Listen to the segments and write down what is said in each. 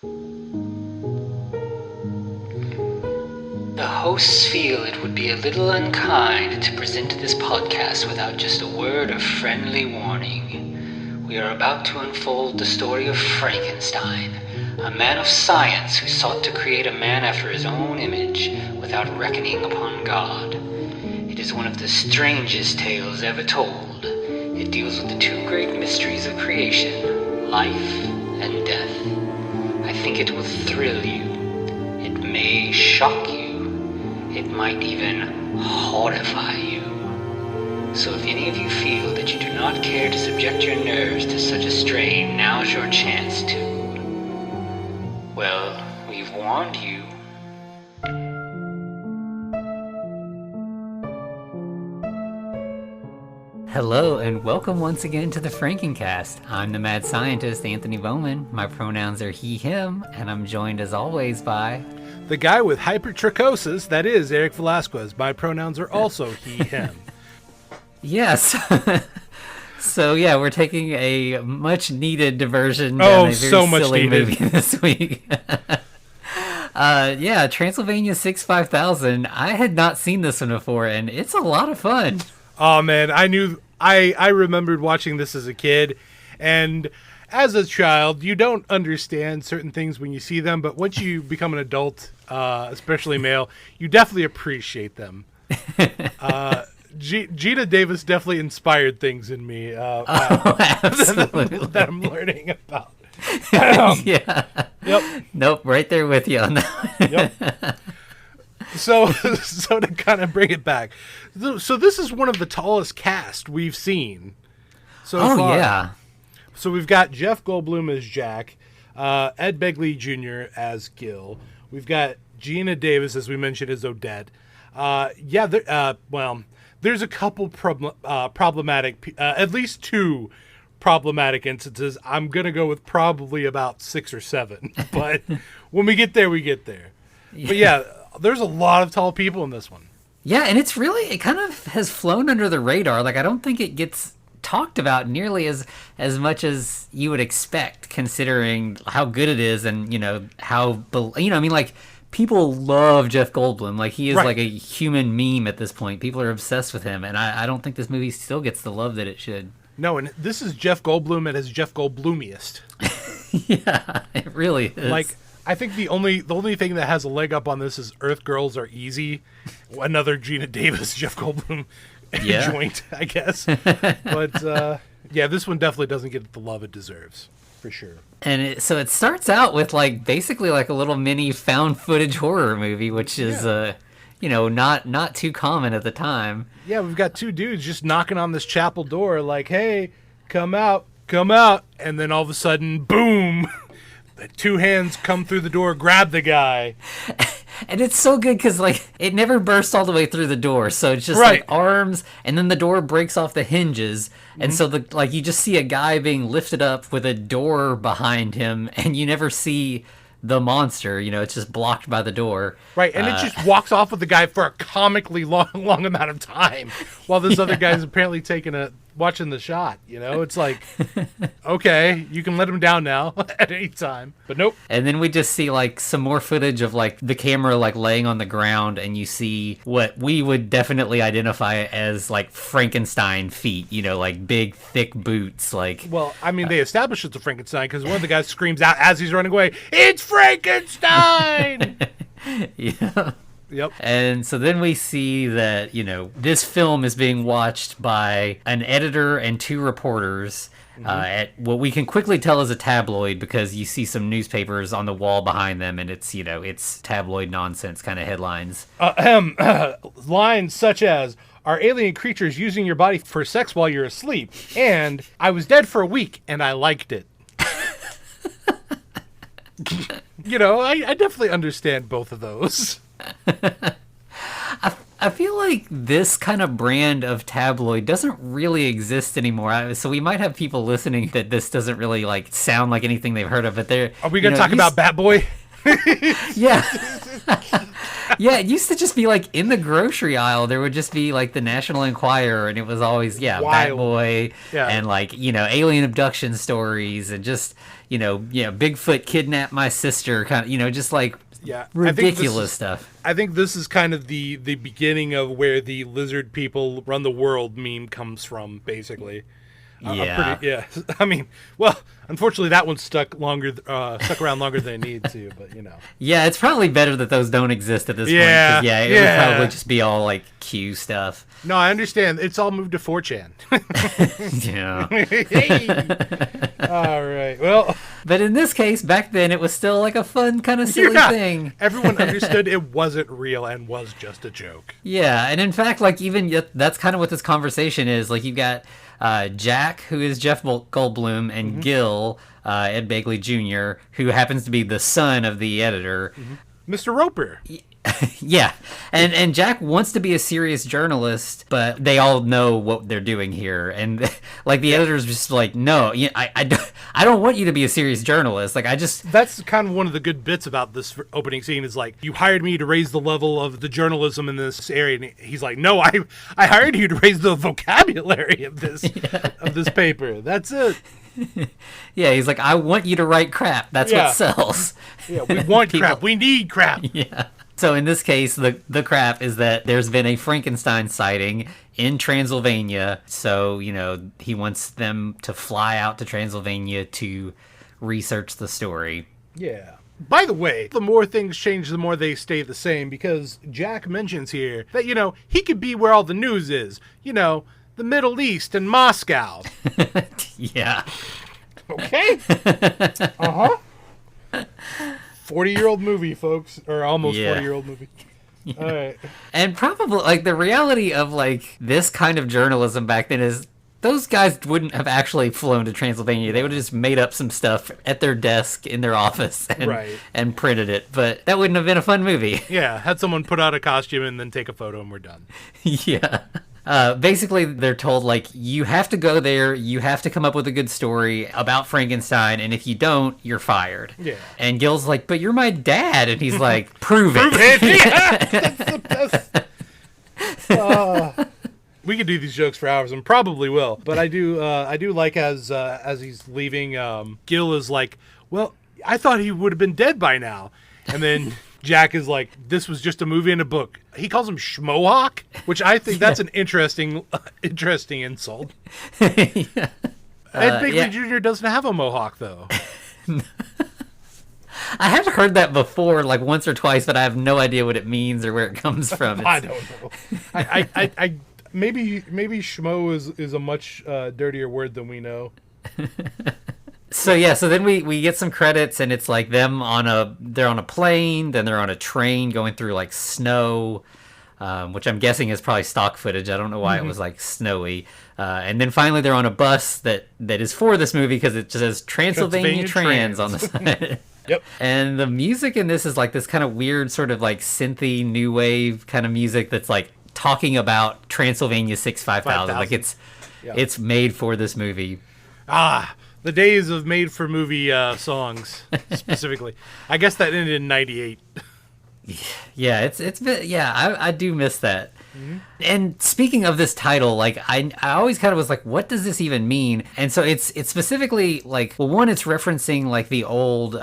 The hosts feel it would be a little unkind to present this podcast without just a word of friendly warning. We are about to unfold the story of Frankenstein, a man of science who sought to create a man after his own image without reckoning upon God. It is one of the strangest tales ever told. It deals with the two great mysteries of creation, life and death. I think it will thrill you. It may shock you. It might even horrify you. So if any of you feel that you do not care to subject your nerves to such a strain, now's your chance to. Well, we've warned you. Hello and welcome once again to the Frankencast. I'm the mad scientist Anthony Bowman. My pronouns are he, him, and I'm joined as always by... the guy with hypertrichosis, that is Eric Velasquez. My pronouns are also he, him. Yes. So yeah, we're taking a much needed diversion down a very so much silly needed movie this week. Yeah, Transylvania 65000. I had not seen this one before, and it's a lot of fun. Oh man, I remembered watching this as a kid, and as a child, you don't understand certain things when you see them, but once you become an adult, especially male, you definitely appreciate them. Gina Davis definitely inspired things in me Absolutely. that I'm learning about. Yeah. Yep. Nope, right there with you on that. Yep. So to kind of bring it back, so this is one of the tallest cast we've seen so far. Yeah. So we've got Jeff Goldblum as Jack, Ed Begley Jr. as Gil. We've got Gina Davis, as we mentioned, as Odette. There's a couple problematic, at least two problematic instances. I'm going to go with probably about 6 or 7. But when we get there, we get there. But yeah, there's a lot of tall people in this one. Yeah, and it kind of has flown under the radar. Like, I don't think it gets talked about nearly as much as you would expect, considering how good it is, and people love Jeff Goldblum. Like, he is right. Like a human meme at this point. People are obsessed with him, and I don't think this movie still gets the love that it should. No, and this is Jeff Goldblum at his Jeff Goldblumiest. Yeah, it really is. Like, I think the only thing that has a leg up on this is Earth Girls Are Easy, another Gina Davis, Jeff Goldblum joint, I guess. But yeah, this one definitely doesn't get the love it deserves, for sure. And so it starts out with basically a little mini found footage horror movie, which is not too common at the time. Yeah, we've got two dudes just knocking on this chapel door, like, "Hey, come out," and then all of a sudden, boom. The two hands come through the door, grab the guy. And it's so good because, it never bursts all the way through the door. So it's just, right. Arms, and then the door breaks off the hinges. And so, you just see a guy being lifted up with a door behind him, and you never see the monster. It's just blocked by the door. Right, and it just walks off with the guy for a comically long amount of time, while this other guy's apparently watching the shot. It's like, okay, you can let him down now at any time, but nope. And then we just see some more footage of the camera laying on the ground, and you see what we would definitely identify as Frankenstein feet, big thick boots. Well, I mean, they established it's a Frankenstein because one of the guys screams out as he's running away, "It's Frankenstein!" Yeah. Yep. And so then we see that, this film is being watched by an editor and 2 reporters at what we can quickly tell is a tabloid, because you see some newspapers on the wall behind them, and it's tabloid nonsense kind of headlines. Lines such as, "Are alien creatures using your body for sex while you're asleep?" And, "I was dead for a week and I liked it." I definitely understand both of those. I feel like this kind of brand of tabloid doesn't really exist anymore. So we might have people listening that this doesn't really sound like anything they've heard of. But are we going to talk about Bat Boy? Yeah. Yeah, it used to just be in the grocery aisle, there would just be the National Enquirer, and it was always, Bat Boy, and alien abduction stories, and just, Bigfoot kidnapped my sister, kind of, just like ridiculous stuff. I think this is kind of the beginning of where the lizard people run the world meme comes from, basically. Yeah. I mean, well, unfortunately, that one stuck around longer than it needed to, but Yeah, it's probably better that those don't exist at this point. It would probably just be all like Q stuff. No, I understand. It's all moved to 4chan. Yeah. Hey. All right. Well. But in this case, back then, it was still like a fun kind of silly thing. Everyone understood it wasn't real and was just a joke. Yeah, and in fact, like that's kind of what this conversation is. Like you've got Jack, who is Jeff Goldblum, and Gil, Ed Begley Jr., who happens to be the son of the editor. Mr. Roper. Yeah, and Jack wants to be a serious journalist, but they all know what they're doing here, and like the editor's just like, no, I don't want you to be a serious journalist. Like that's kind of one of the good bits about this opening scene is like, you hired me to raise the level of the journalism in this area, and he's like, no, I hired you to raise the vocabulary of this of this paper. That's it. Yeah, he's like, I want you to write crap. That's what sells. Yeah, we want crap. We need crap. Yeah. So in this case, the crap is that there's been a Frankenstein sighting in Transylvania. So, he wants them to fly out to Transylvania to research the story. Yeah. By the way, the more things change, the more they stay the same, because Jack mentions here that, he could be where all the news is. The Middle East and Moscow. Yeah. Okay. Uh-huh. 40-year-old movie, folks, or almost 40-year-old movie. Yeah. All right. And probably, like, the reality of, like, this kind of journalism back then is those guys wouldn't have actually flown to Transylvania. They would have just made up some stuff at their desk in their office and printed it. But that wouldn't have been a fun movie. Yeah, had someone put out a costume and then take a photo and we're done. Yeah. Basically, they're told, like, you have to go there, you have to come up with a good story about Frankenstein, and if you don't, you're fired. Yeah. And Gil's like, but you're my dad. And he's like, prove it. Yeah, that's the best. We could do these jokes for hours, and probably will. But I do like as he's leaving, Gil is like, well, I thought he would have been dead by now. And then Jack is like, this was just a movie and a book. He calls him Schmohawk, which I think that's an interesting insult. Ed Begley Jr. doesn't have a mohawk, though. I have heard that before, like once or twice, but I have no idea what it means or where it comes from. I don't know. I maybe schmo is a much dirtier word than we know. So then we get some credits, and it's like they're on a plane, then they're on a train going through like snow, which I'm guessing is probably stock footage. I don't know why it was like snowy. And then finally they're on a bus that is for this movie because it just says Transylvania Trans on the side. Yep. And the music in this is like this kind of weird sort of like synthy new wave kind of music that's like talking about Transylvania 5,000. Like it's made for this movie. The days of made-for-movie songs, specifically. I guess that ended in 98. Yeah, it's been, I do miss that. Mm-hmm. And speaking of this title, like I always kind of was like, what does this even mean? And so it's specifically like, well, one, it's referencing like the old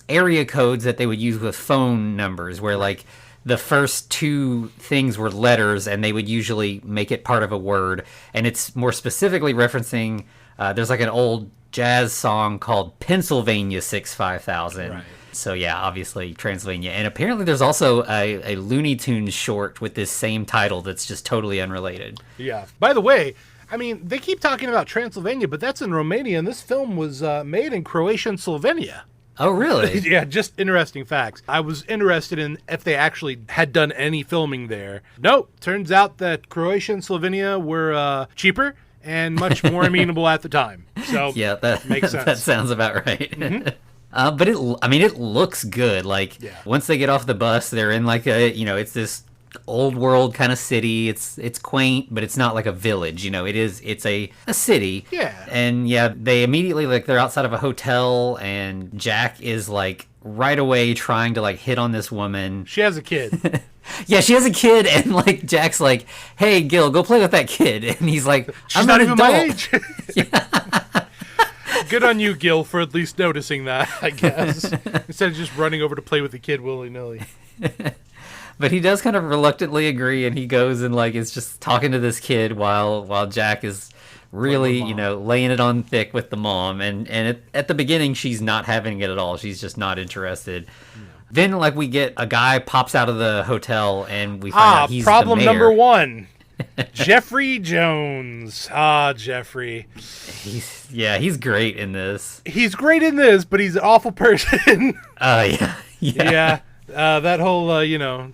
area codes that they would use with phone numbers, where like the first two things were letters, and they would usually make it part of a word. And it's more specifically referencing. There's like an old jazz song called Pennsylvania 5,000. Right. So yeah, obviously Transylvania. And apparently there's also a Looney Tunes short with this same title that's just totally unrelated. Yeah. By the way, I mean, they keep talking about Transylvania, but that's in Romania, and this film was made in Croatia and Slovenia. Oh, really? Yeah, just interesting facts. I was interested in if they actually had done any filming there. Nope. Turns out that Croatia and Slovenia were cheaper and much more amenable at the time. So yeah, that makes sense. That sounds about right. Mm-hmm. But it looks good. Like once they get off the bus, they're in like it's this old world kind of city. It's quaint, but it's not like a village. It's a city. Yeah. And yeah, they immediately they're outside of a hotel, and Jack is like right away trying to like hit on this woman. She has a kid. Yeah, she has a kid, and like Jack's like, "Hey, Gil, go play with that kid," and he's like, "I'm not even my age." Good on you, Gil, for at least noticing that, I guess. Instead of just running over to play with the kid willy-nilly. But he does kind of reluctantly agree, and he goes and like is just talking to this kid while Jack is really, laying it on thick with the mom. And at the beginning, she's not having it at all. She's just not interested. Yeah. Then like we get a guy pops out of the hotel, and we find out he's problem the mayor. number one. Jeffrey Jones. Jeffrey. He's great in this. He's great in this, but he's an awful person. Yeah. That whole, the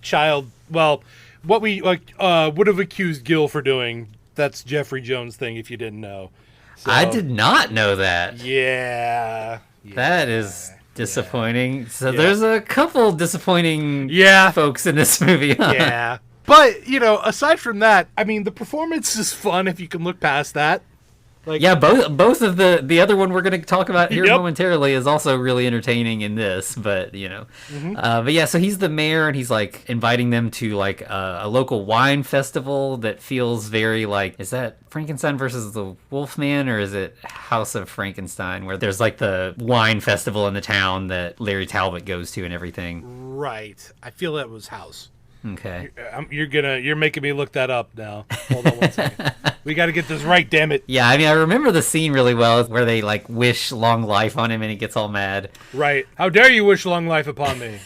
child, well, what we would have accused Gil for doing, that's Jeffrey Jones' thing, if you didn't know. So, I did not know that. Yeah. That is disappointing. So there's a couple disappointing folks in this movie, huh? Yeah. But, aside from that, I mean, the performance is fun if you can look past that. Like, both of the other one we're going to talk about here momentarily is also really entertaining in this, but so he's the mayor, and he's like inviting them to like a local wine festival that feels very like, is that Frankenstein versus the Wolfman, or is it House of Frankenstein, where there's like the wine festival in the town that Larry Talbot goes to and everything? Right. I feel that was House. Okay. You're making me look that up now. Hold on one second. We got to get this right, damn it. Yeah, I mean, I remember the scene really well where they like wish long life on him and he gets all mad. Right. How dare you wish long life upon me?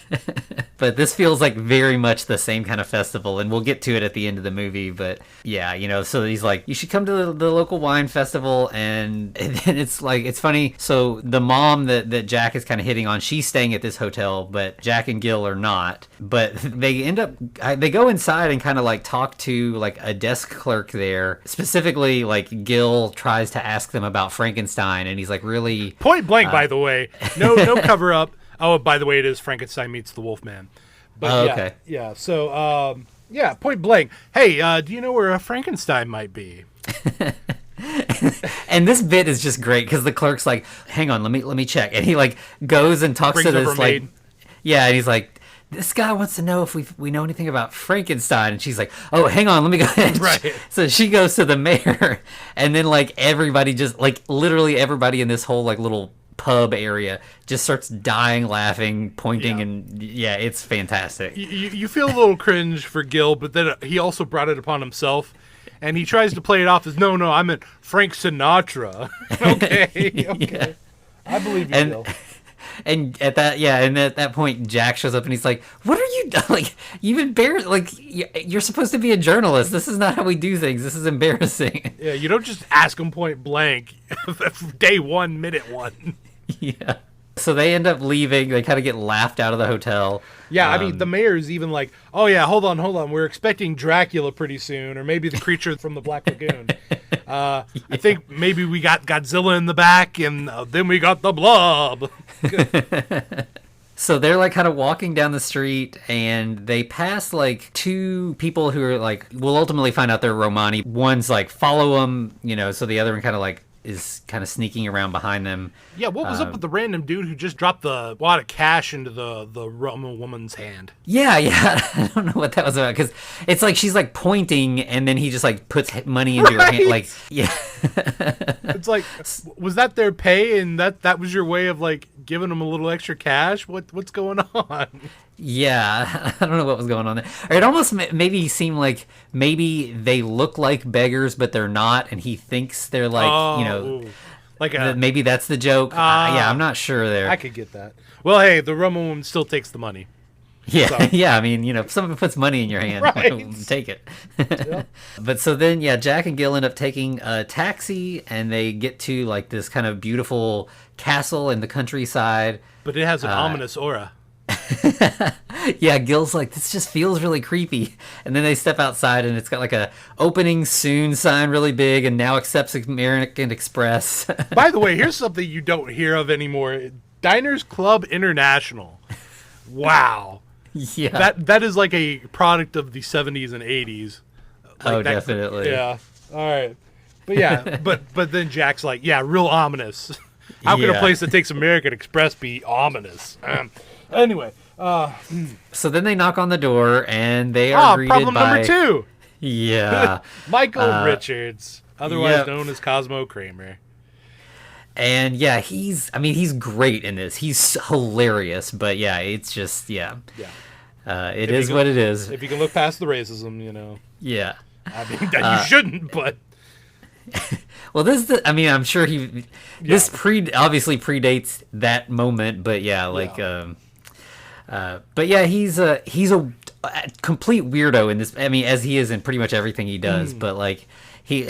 But this feels like very much the same kind of festival, and we'll get to it at the end of the movie. But yeah, so he's like, you should come to the local wine festival, and then it's like, it's funny. So the mom that Jack is kind of hitting on, she's staying at this hotel, but Jack and Gil are not. But they go inside and kind of like talk to like a desk clerk there. Specifically, like Gil tries to ask them about Frankenstein, and he's like really point blank. By the way, no cover up. Oh, by the way, it is Frankenstein meets the Wolfman. But okay. Yeah. So point blank. Hey, do you know where a Frankenstein might be? And this bit is just great because the clerk's like, hang on, let me check, and he like goes and talks to this like, and he's like, this guy wants to know if we know anything about Frankenstein, and she's like, oh, hang on, let me go ahead. Right. So she goes to the mayor, and then like everybody just like literally everybody in this whole like little pub area just starts dying laughing, pointing, and it's fantastic. You feel a little cringe for Gil, but then he also brought it upon himself, and he tries to play it off as no, I meant Frank Sinatra. Okay. Yeah. I believe you, Gil. And at that point, Jack shows up and he's like, "What are you like? You've embarrassed. Like you're supposed to be a journalist. This is not how we do things. This is embarrassing." Yeah, you don't just ask him point blank. Day 1, minute 1. Yeah. So they end up leaving. They kind of get laughed out of the hotel. Yeah, I mean, the mayor's even like, "Oh yeah, hold on. We're expecting Dracula pretty soon, or maybe the creature from the Black Lagoon. I think maybe we got Godzilla in the back, and then we got the Blob." So they're like kind of walking down the street, and they pass like two people who are like, we'll ultimately find out they're Romani. One's like, follow them, so the other one kind of like is kind of sneaking around behind them. Yeah, what was up with the random dude who just dropped the wad of cash into the Roman woman's hand? Yeah, I don't know what that was about, because it's like she's like pointing, and then he just like puts money into her hand, like It's like, was that their pay, and that was your way of like giving them a little extra cash? What's going on? Yeah, I don't know what was going on there. Or it almost maybe seemed like maybe they look like beggars, but they're not, and he thinks they're like, like maybe that's the joke. I'm not sure there. I could get that. Well, hey, the Roman woman still takes the money. Yeah, So. I mean, if someone puts money in your hand, Right. take it. Yep. But so then, Jack and Gil end up taking a taxi, and they get to like this kind of beautiful castle in the countryside. But it has an ominous aura. Yeah, Gil's like, this just feels really creepy. And then they step outside, and it's got like a opening soon sign really big, and now accepts American Express. By the way, here's something you don't hear of anymore. Diners Club International. Wow. Yeah. That is like a product of the 70s and 80s. Like definitely. Yeah. All right. But yeah, but then Jack's like, yeah, real ominous. How can a place that takes American Express be ominous? Anyway. So then they knock on the door, and they are greeted problem by... number 2. Yeah. Michael Richards, otherwise known as Cosmo Kramer. And yeah, he's great in this. He's hilarious, but yeah, it's just, yeah. It is what it is. If you can look past the racism, you know. Yeah. I mean, you shouldn't, but. Well, I'm sure this obviously predates that moment, but yeah, like, but yeah, he's a complete weirdo in this. I mean, as he is in pretty much everything he does, but like, he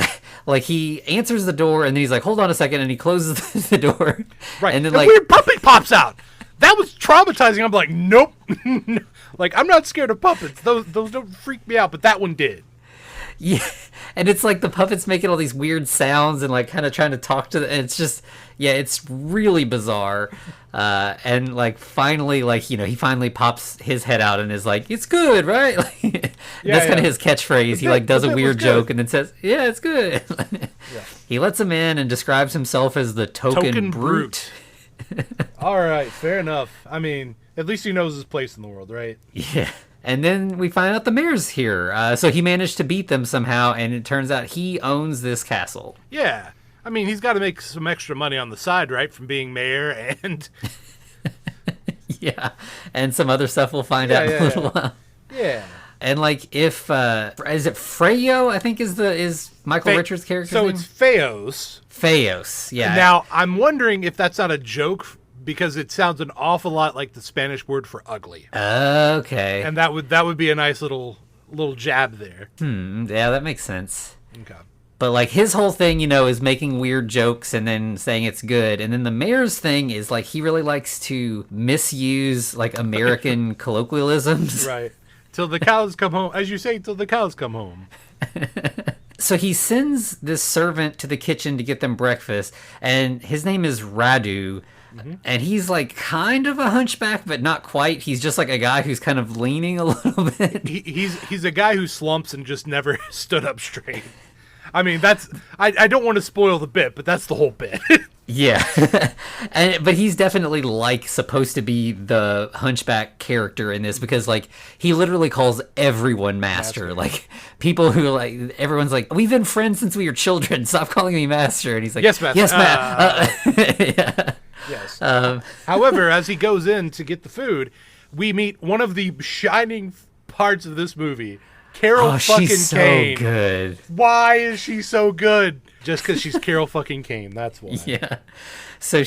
answers the door and then he's like, hold on a second, and he closes the door. Right. And then a weird puppet pops out. That was traumatizing. I'm like, nope. Like, I'm not scared of puppets. Those don't freak me out, but that one did. Yeah. And it's like the puppet's making all these weird sounds and like kind of trying to talk to and it's just, yeah, it's really bizarre. And like finally, like, you know, he finally pops his head out and is like, it's good, right? Like, that's kind of his catchphrase. He like does a weird joke and then says, yeah, it's good. He lets him in and describes himself as the token brute. All right, fair enough. I mean, at least he knows his place in the world, right? Yeah. And then we find out the mayor's here. So he managed to beat them somehow, and it turns out he owns this castle. Yeah. I mean, he's got to make some extra money on the side, right, from being mayor and... Yeah. And some other stuff we'll find out in a little while. Yeah. And like if is it Freyo, I think is Michael Richards' character's name? So it's Feos. Feos, yeah. Now, I'm wondering if that's not a joke because it sounds an awful lot like the Spanish word for ugly. Okay. And that would be a nice little jab there. Yeah, that makes sense. Okay. But like his whole thing, you know, is making weird jokes and then saying it's good. And then the mayor's thing is like he really likes to misuse like American colloquialisms. Right. Till the cows come home. As you say, till the cows come home. So he sends this servant to the kitchen to get them breakfast, and his name is Radu. And he's like kind of a hunchback, but not quite. He's just like a guy who's kind of leaning a little bit. He's a guy who slumps and just never stood up straight. I mean, I don't want to spoil the bit, but that's the whole bit. Yeah. But he's definitely like supposed to be the hunchback character in this because like he literally calls everyone master. Like people who like everyone's like, we've been friends since we were children. Stop calling me master. And he's like, yes, master. Yes, yeah. Yes. However, as he goes in to get the food, we meet one of the shining parts of this movie, Carol fucking she's so Kane. Good. Why is she so good? Just because she's Carol fucking Kane. That's why. Yeah. So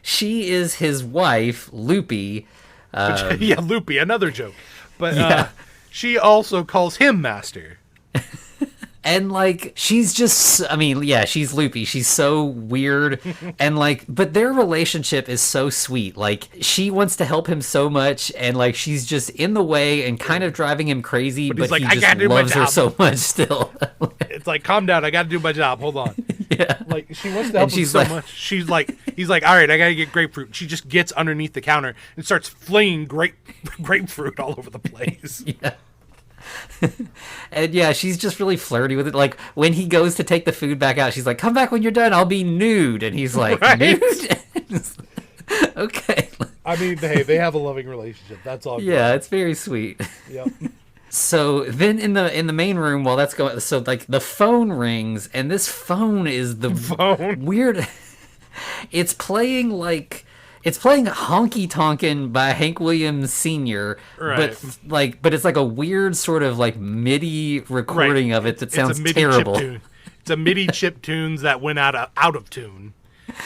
she is his wife, Loopy. Yeah, Loopy, another joke. But she also calls him master. And, like, she's just, I mean, yeah, she's loopy. She's so weird. And, like, but their relationship is so sweet. Like, she wants to help him so much. And, like, she's just in the way and kind of driving him crazy. But like, he just loves her so much still. It's like, calm down. I got to do my job. Hold on. Yeah. Like, she wants to help him so much. She's like, he's like, all right, I got to get grapefruit. She just gets underneath the counter and starts flinging grapefruit all over the place. Yeah. And yeah, she's just really flirty with it. Like when he goes to take the food back out, she's like, "Come back when you're done. I'll be nude." And he's like, right? "Nude." Okay. I mean, hey, they have a loving relationship. That's all. Yeah, good. It's very sweet. Yep. So then in the main room while that's going, so like the phone rings, and this phone is the phone weird. It's playing Honky Tonkin' by Hank Williams Sr., right. but it's like a weird sort of like MIDI recording of it that sounds terrible. It's a MIDI chip tunes that went out of tune.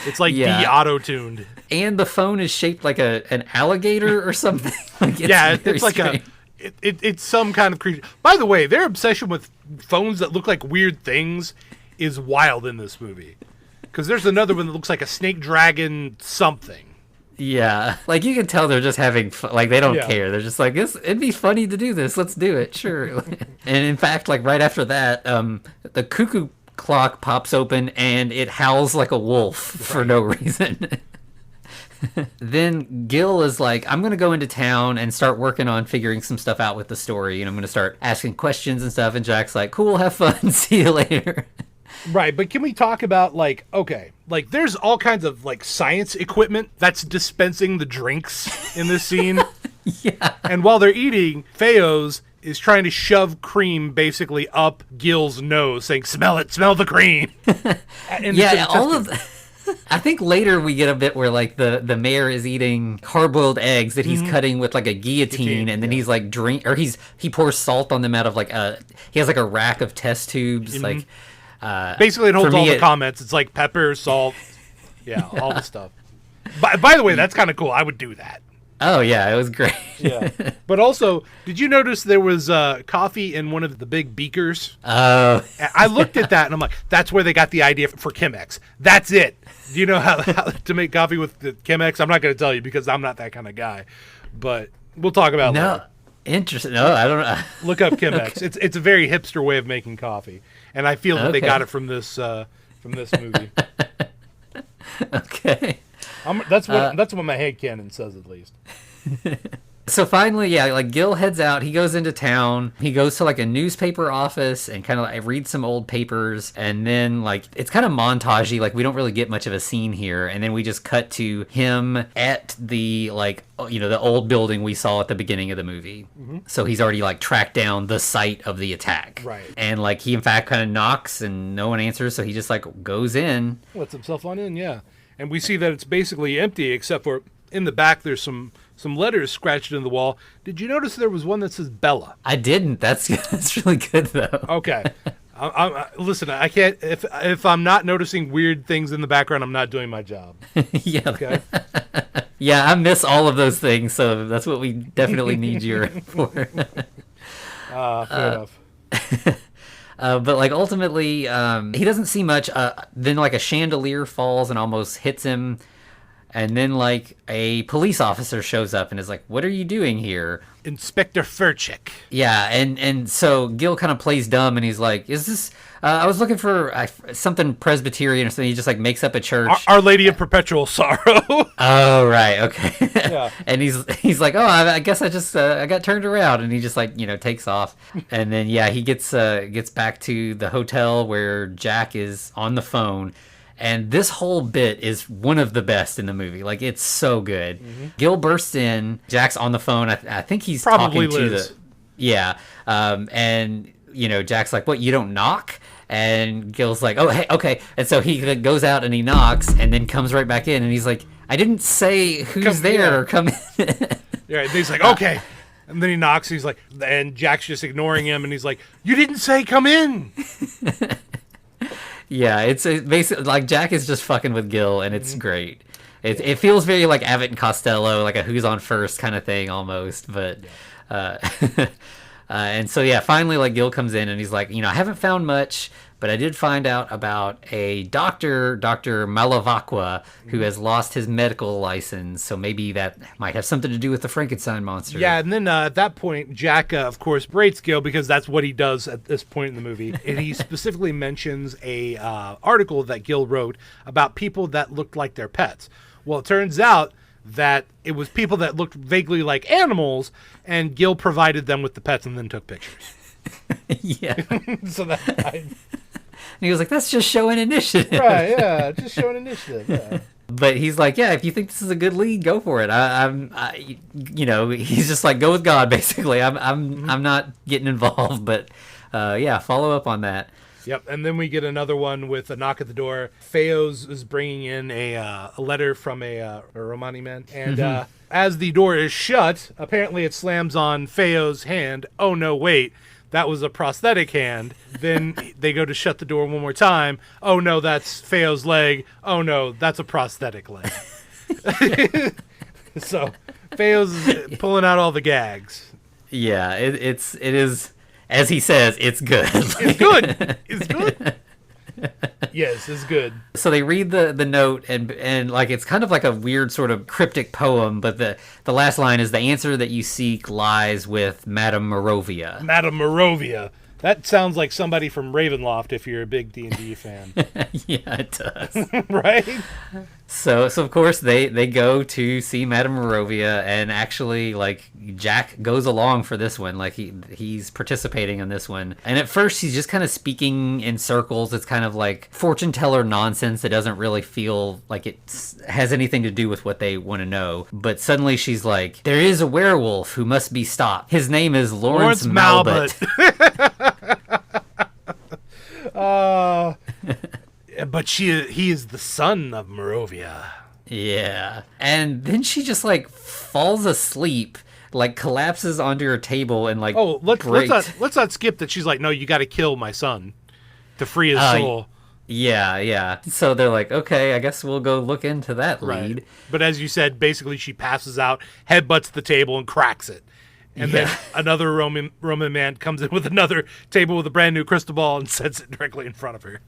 It's like de-auto-tuned. And the phone is shaped like an alligator or something. Like it's like strange. It's some kind of creature. By the way, their obsession with phones that look like weird things is wild in this movie. Because there's another one that looks like a snake dragon something. Yeah, like you can tell they're just having fun. Like they don't care. They're just like, it'd be funny to do this. Let's do it, sure. And in fact, like right after that, the cuckoo clock pops open and it howls like a wolf for no reason. Then Gil is like, I'm going to go into town and start working on figuring some stuff out with the story. And I'm going to start asking questions and stuff. And Jack's like, cool, have fun. See you later. Right, but can we talk about, like, okay, like, there's all kinds of, like, science equipment that's dispensing the drinks in this scene. Yeah. And while they're eating, Feos is trying to shove cream basically up Gil's nose, saying, smell it, smell the cream. Yeah, all of I think later we get a bit where like the mayor is eating hard-boiled eggs that he's cutting with like a guillotine, and then he's like he pours salt on them out of like he has like a rack of test tubes, like basically it holds all the comments. It's like pepper, salt, all the stuff. By the way, that's kind of cool. I would do that. Oh yeah, it was great. Yeah, but also, did you notice there was coffee in one of the big beakers? Oh, I looked at that and I'm like, that's where they got the idea for Chemex. That's it. Do you know how to make coffee with the Chemex? I'm not going to tell you because I'm not that kind of guy, but we'll talk about it later. Interesting. No, I don't know. Look up Chemex. Okay. It's a very hipster way of making coffee, and I feel that they got it from this movie. Okay. That's what my headcanon says, at least. So finally, like Gil heads out. He goes into town. He goes to like a newspaper office and kind of like reads some old papers. And then like it's kind of montagey. Like we don't really get much of a scene here. And then we just cut to him at the like the old building we saw at the beginning of the movie. Mm-hmm. So he's already like tracked down the site of the attack. Right. And like he in fact kind of knocks and no one answers. So he just like goes in. Lets himself on in, yeah. And we see that it's basically empty except for in the back there's some letters scratched into the wall. Did you notice there was one that says Bella? I didn't. That's really good though. Okay. Listen, I can't if I'm not noticing weird things in the background, I'm not doing my job. Yeah. Okay. Yeah, I miss all of those things, so that's what we definitely need you for. Fair enough. But like ultimately, he doesn't see much. Then like a chandelier falls and almost hits him, and then like a police officer shows up and is like, "What are you doing here?" Inspector Furchik. Yeah, and so Gil kind of plays dumb and he's like, "Is this? I was looking for something Presbyterian or something." He just like makes up a church. Our Lady of Perpetual Sorrow. Oh right, okay. Yeah. And he's like, "Oh, I guess I just I got turned around," and he just like takes off, and then he gets back to the hotel where Jack is on the phone. And this whole bit is one of the best in the movie. Like, it's so good. Mm-hmm. Gil bursts in. Jack's on the phone. I think he's probably talking Liz. to the... Yeah. And, Jack's like, "What, you don't knock?" And Gil's like, "Oh, hey, okay." And so he goes out and he knocks and then comes right back in. And he's like, "I didn't say who's there or come in." Yeah, and he's like, "Okay." And then he knocks. He's like... And Jack's just ignoring him. And he's like, "You didn't say come in." Yeah, it's basically like Jack is just fucking with Gil, and it's great. It feels very like Abbott and Costello, like a who's on first kind of thing almost. But and so finally like Gil comes in and he's like, I haven't found much, but I did find out about a Dr. Malavacqua, who has lost his medical license. So maybe that might have something to do with the Frankenstein monster. Yeah, and then at that point, Jack, of course, berates Gil because that's what he does at this point in the movie. And he specifically mentions a article that Gil wrote about people that looked like their pets. Well, it turns out that it was people that looked vaguely like animals, and Gil provided them with the pets and then took pictures. Yeah. So that... And he was like, "That's just showing initiative." Right, yeah, just showing initiative, yeah. But he's like, "Yeah, if you think this is a good lead, go for it." He's just like, "Go with God," basically. I'm not getting involved, but follow up on that. Yep, and then we get another one with a knock at the door. Feos is bringing in a letter from a Romani man, and as the door is shut, apparently it slams on Feo's hand. Oh no, wait. That was a prosthetic hand. Then they go to shut the door one more time. Oh no, that's Feo's leg. Oh no, that's a prosthetic leg. So Feo's pulling out all the gags. Yeah, it is, as he says, it's good. It's good. It's good. Yes, it's good. So they read the note and like it's kind of like a weird sort of cryptic poem, but the last line is, "The answer that you seek lies with Madame Morovia." Madame Morovia. That sounds like somebody from Ravenloft if you're a big D&D fan. Yeah, it does. Right? So of course they go to see Madame Morovia, and actually like Jack goes along for this one. Like he's participating in this one. And at first he's just kind of speaking in circles. It's kind of like fortune teller nonsense that doesn't really feel like it has anything to do with what they want to know. But suddenly she's like, "There is a werewolf who must be stopped. His name is Lawrence Malbut." But he is the son of Morovia. Yeah. And then she just, like, falls asleep, like, collapses onto her table and, like, let's not skip that she's like, no, you got to kill my son to free his soul. Yeah. So they're like, okay, I guess we'll go look into that lead. But as you said, basically she passes out, headbutts the table, and cracks it. And then another Roman man comes in with another table with a brand new crystal ball and sets it directly in front of her.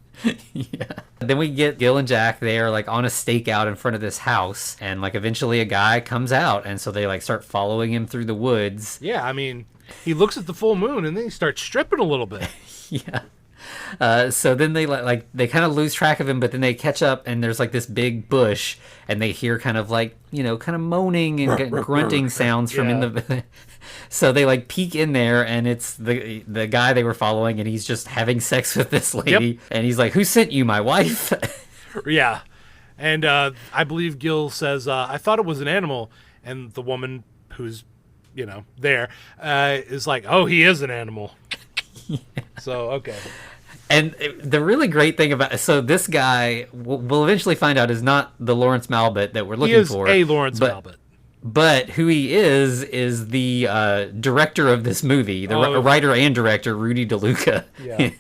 Then we get Gil and Jack. They are, like, on a stakeout in front of this house. And, like, eventually a guy comes out. And so they, like, start following him through the woods. Yeah, I mean, he looks at the full moon and then he starts stripping a little bit. Yeah. So then they they kind of lose track of him, but then they catch up and there's like this big bush and they hear kind of like, kind of moaning and grunting sounds from in the. So they like peek in there and it's the guy they were following and he's just having sex with this lady and he's like, "Who sent you, my wife?" Yeah. And I believe Gil says, "I thought it was an animal," and the woman who's there is like, "Oh, he is an animal." So okay. And the really great thing about this guy, we'll eventually find out, is not the Lawrence Malbut that we're looking for. He is a Lawrence Malbut. But who he is the director of this movie, the writer and director, Rudy De Luca. Yeah.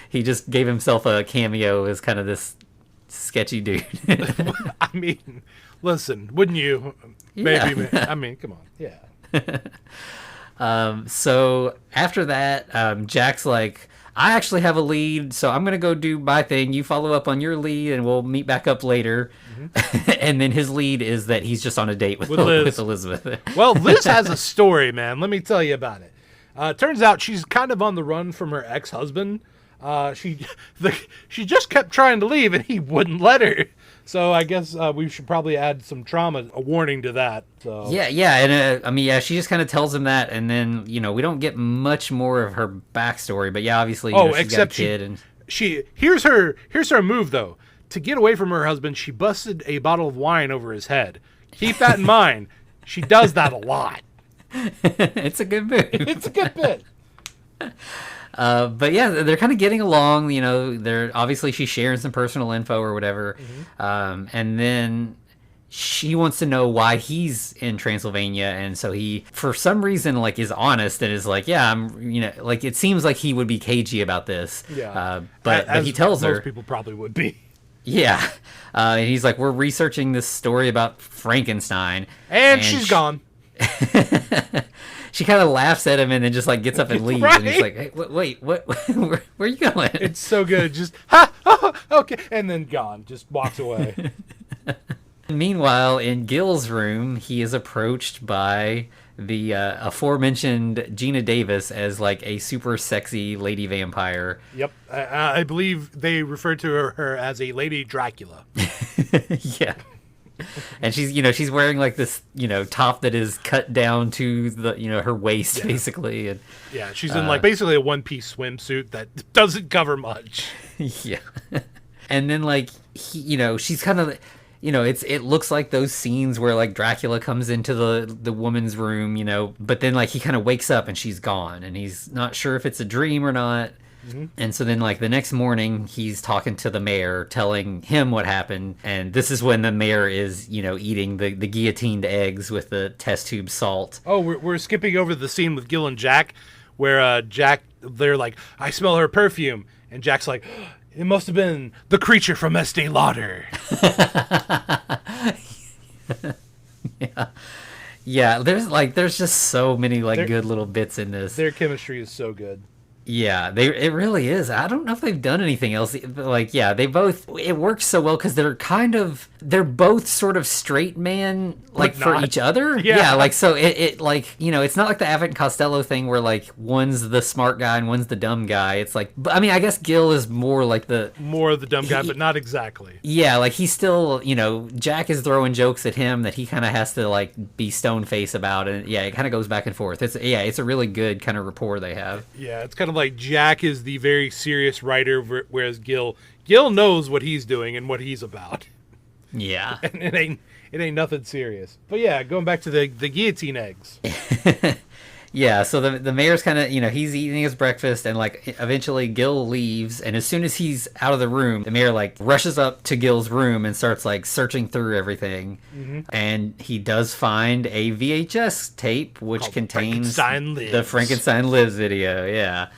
He just gave himself a cameo as kind of this sketchy dude. I mean, listen, wouldn't you? Maybe. I mean, come on. Yeah. So after that, Jack's like, I actually have a lead, so I'm going to go do my thing. You follow up on your lead, and we'll meet back up later. Mm-hmm. And then his lead is that he's just on a date with Elizabeth. Well, Liz has a story, man. Let me tell you about it. Turns out she's kind of on the run from her ex-husband. She just kept trying to leave, and he wouldn't let her. So I guess we should probably add a warning to that. So. Yeah, and she just kind of tells him that, and then we don't get much more of her backstory. But yeah, obviously, she's got a kid, here's her move though. To get away from her husband, she busted a bottle of wine over his head. Keep that in mind. She does that a lot. It's a good bit. It's a good bit. But yeah, they're kind of getting along. They're obviously she's sharing some personal info or whatever, and then she wants to know why he's in Transylvania, and so he, for some reason, like is honest and is like, yeah, I'm, like it seems like he would be cagey about this. Yeah, but he tells her most people probably would be. Yeah, and he's like, we're researching this story about Frankenstein, and she's gone. She kind of laughs at him and then just like gets up and leaves. Right? And he's like, hey, wait, what? Where are you going? It's so good. Just, okay. And then gone. Just walks away. Meanwhile, in Gil's room, he is approached by the aforementioned Gina Davis as like a super sexy lady vampire. Yep. I believe they refer to her as a Lady Dracula. Yeah. And she's wearing like this, top that is cut down to the, her waist basically. And yeah, she's in like basically a one-piece swimsuit that doesn't cover much. Yeah. And then like, she's kind of, it looks like those scenes where like Dracula comes into the woman's room, but then like he kind of wakes up and she's gone and he's not sure if it's a dream or not. Mm-hmm. And so then, like, the next morning, he's talking to the mayor, telling him what happened. And this is when the mayor is, eating the guillotined eggs with the test tube salt. Oh, we're skipping over the scene with Gil and Jack, where they're like, I smell her perfume. And Jack's like, it must have been the creature from Estee Lauder. Yeah, there's just so many, good little bits in this. Their chemistry is so good. Yeah, it really is. I don't know if they've done anything else. Like, yeah, it works so well because they're both sort of straight man, like for each other. Yeah, like so it it's not like the Abbott and Costello thing where like one's the smart guy and one's the dumb guy. It's like, I mean, I guess Gil is more like more of the dumb guy, but not exactly. Yeah, like he's still, Jack is throwing jokes at him that he kind of has to like be stone face about, and yeah, it kind of goes back and forth. It's a really good kind of rapport they have. Yeah, it's kind of like Jack is the very serious writer, whereas Gil knows what he's doing and what he's about. Yeah, and it ain't nothing serious. But yeah, going back to the guillotine eggs. Yeah, so the mayor's kind of, he's eating his breakfast, and like eventually Gil leaves, and as soon as he's out of the room, the mayor like rushes up to Gil's room and starts like searching through everything. And he does find a VHS tape which Called contains Frankenstein Lives. the Frankenstein Lives video. Yeah.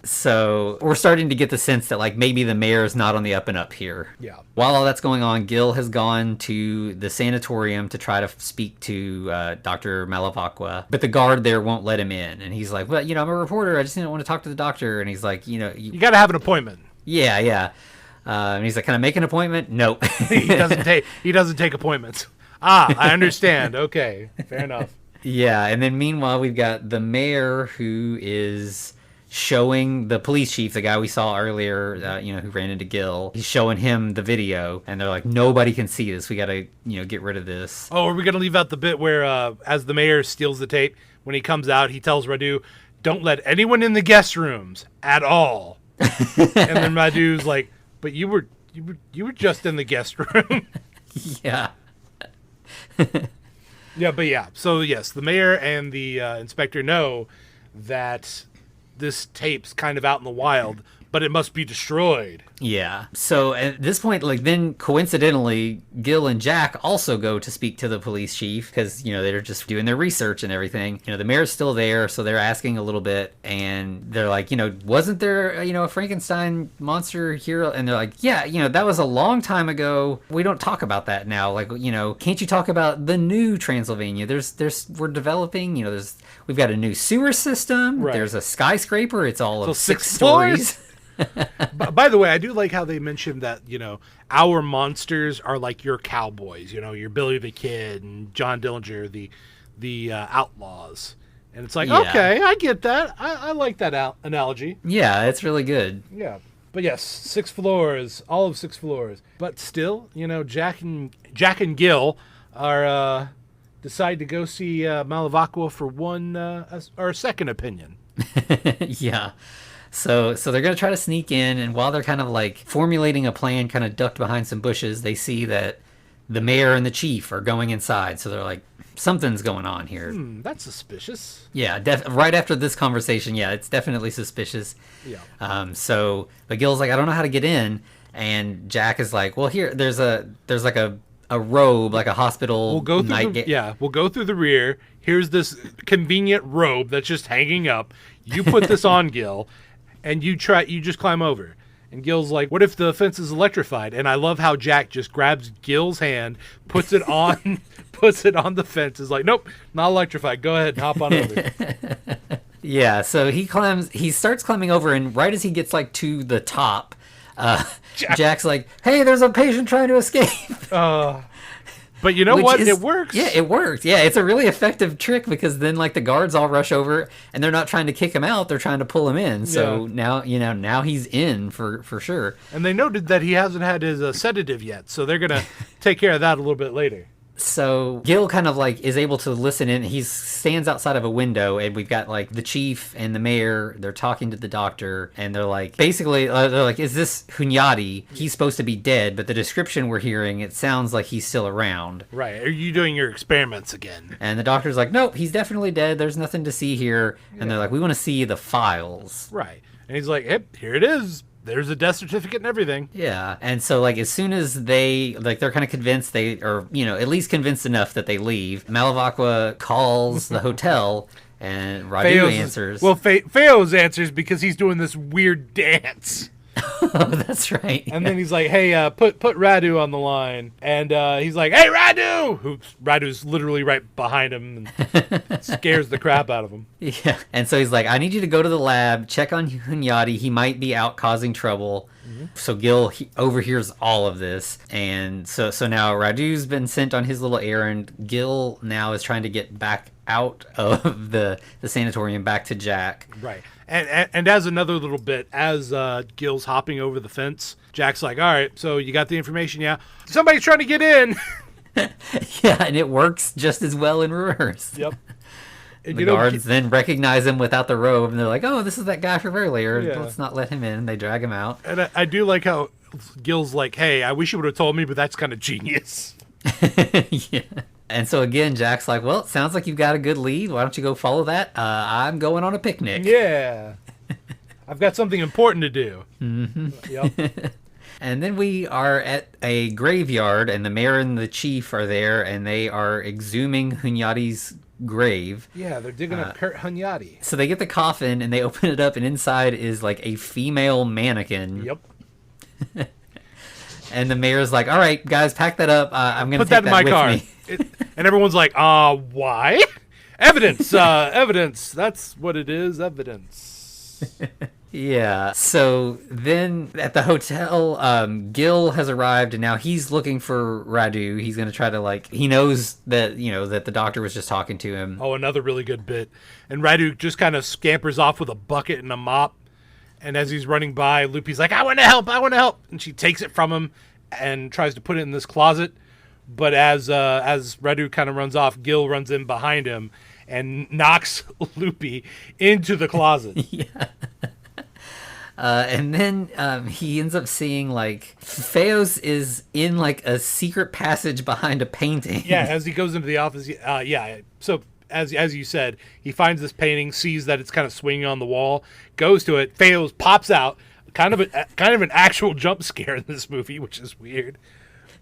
So we're starting to get the sense that like maybe the mayor is not on the up and up here. Yeah. While all that's going on, Gil has gone to the sanatorium to try to speak to Dr. Malavacqua, but the guard there won't let him in. And he's like, well, I'm a reporter. I just didn't want to talk to the doctor. And he's like, You got to have an appointment. Yeah, yeah. And he's like, can I make an appointment? Nope. He doesn't take appointments. I understand. Okay, fair enough. Yeah, and then meanwhile, we've got the mayor who is showing the police chief, the guy we saw earlier, who ran into Gil. He's showing him the video, and they're like, nobody can see this. We got to, get rid of this. Oh, are we going to leave out the bit where, as the mayor steals the tape, when he comes out, he tells Radu, don't let anyone in the guest rooms at all. And then Radu's like, but you were just in the guest room. Yeah. Yeah, but yeah. So, yes, the mayor and the inspector know that this tape's kind of out in the wild, but it must be destroyed. Yeah. So at this point, like, then coincidentally, Gil and Jack also go to speak to the police chief because, they're just doing their research and everything. The mayor's still there, so they're asking a little bit, and they're like, wasn't there, a Frankenstein monster here? And they're like, yeah, that was a long time ago. We don't talk about that now. Like, can't you talk about the new Transylvania? We're developing, we've got a new sewer system. Right. There's a skyscraper. It's all of 6 floors? stories. By the way, I do like how they mentioned that, our monsters are like your cowboys, your Billy the Kid and John Dillinger, the outlaws. And it's like, okay, I get that. I like that analogy. Yeah, it's really good. Yeah. But yes, 6 floors, all of 6 floors. But still, Jack and Gil are decide to go see Malavacqua for or a second opinion. Yeah. So they're going to try to sneak in, and while they're kind of like formulating a plan, kind of ducked behind some bushes, they see that the mayor and the chief are going inside. So they're like, something's going on here. That's suspicious. Yeah, right after this conversation, yeah, it's definitely suspicious. Yeah. But Gil's like, I don't know how to get in, and Jack is like, well, here, there's like a robe, like a hospital. We'll go through the rear. Here's this convenient robe that's just hanging up. You put this on, Gil. And you just climb over. And Gil's like, what if the fence is electrified? And I love how Jack just grabs Gil's hand, puts it on the fence. Is like, nope, not electrified. Go ahead and hop on over. Yeah, so he starts climbing over, and right as he gets like to the top, Jack's like, hey, there's a patient trying to escape. But you know what? It works. Yeah, it worked. Yeah, it's a really effective trick because then like the guards all rush over and they're not trying to kick him out; they're trying to pull him in. So now he's in for sure. And they noted that he hasn't had his sedative yet, so they're gonna take care of that a little bit later. So Gil kind of like is able to listen in. He stands outside of a window, and we've got like the chief and the mayor. They're talking to the doctor, and they're like, basically, they're like, "Is this Hunyadi? He's supposed to be dead, but the description we're hearing, it sounds like he's still around." Right? Are you doing your experiments again? And the doctor's like, "Nope, he's definitely dead. There's nothing to see here." And they're like, "We want to see the files." Right? And he's like, "Hey, here it is. There's a death certificate and everything." Yeah. And so like as soon as they're kind of convinced at least convinced enough that they leave, Malavacqua calls the hotel and Radu answers. Well, Feo's answers because he's doing this weird dance. Oh, that's right. And then he's like, hey, put Radu on the line. And he's like, hey, Radu! Radu's literally right behind him and scares the crap out of him. Yeah. And so he's like, I need you to go to the lab, check on Hunyadi. He might be out causing trouble. Mm-hmm. So Gil overhears all of this. And so now Radu's been sent on his little errand. Gil now is trying to get back out of the sanatorium back to Jack. Right. And as another little bit, as Gil's hopping over the fence, Jack's like, all right, so you got the information, yeah? Somebody's trying to get in. Yeah, and it works just as well in reverse. Yep. And the guards then recognize him without the robe, and they're like, oh, this is that guy from earlier. Yeah. Let's not let him in. They drag him out. And I do like how Gil's like, hey, I wish you would have told me, but that's kind of genius. Yeah. And so again, Jack's like, well, it sounds like you've got a good lead. Why don't you go follow that? I'm going on a picnic. Yeah. I've got something important to do. Mm-hmm. Yep. And then we are at a graveyard, and the mayor and the chief are there, and they are exhuming Hunyadi's grave. Yeah, they're digging up Kurt Hunyadi. So they get the coffin, and they open it up, and inside is like a female mannequin. Yep. And the mayor's like, all right, guys, pack that up. I'm going to put that in my with car. Me. And everyone's like, why? Evidence. Evidence. That's what it is. Evidence. Yeah. So then at the hotel, Gil has arrived, and now he's looking for Radu. He's going to try to, he knows that, that the doctor was just talking to him. Oh, another really good bit. And Radu just kind of scampers off with a bucket and a mop. And as he's running by, Lupe's like, I want to help. And she takes it from him and tries to put it in this closet. But as Radu kind of runs off, Gil runs in behind him and knocks Lupe into the closet. Yeah. And then he ends up seeing Feos is in a secret passage behind a painting. Yeah, as he goes into the office. Yeah. So as you said, he finds this painting, sees that it's kind of swinging on the wall, goes to it. Feos pops out, kind of an actual jump scare in this movie, which is weird.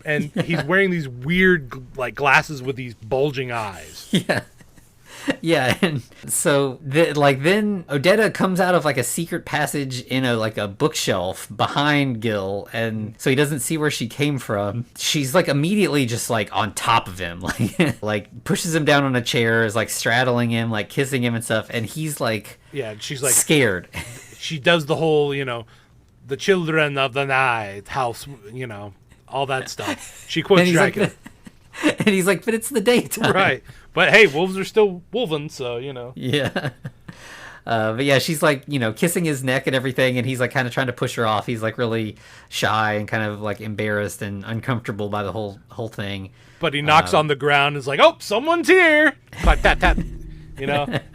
And he's wearing these weird glasses with these bulging eyes. Yeah. Yeah, and so then Odetta comes out of a secret passage in a bookshelf behind Gil, and so he doesn't see where she came from. She's immediately just on top of him, pushes him down on a chair, is straddling him, kissing him and stuff, and he's yeah, she's scared. She does the whole the children of the night house, all that stuff. She quotes Dracula. And he's like, but it's the daytime. Right. But hey, wolves are still wolven, so, Yeah. But yeah, she's kissing his neck and everything, and he's kind of trying to push her off. He's really shy and kind of embarrassed and uncomfortable by the whole thing. But he knocks on the ground and is like, oh, someone's here. Tap, tap, tap. He's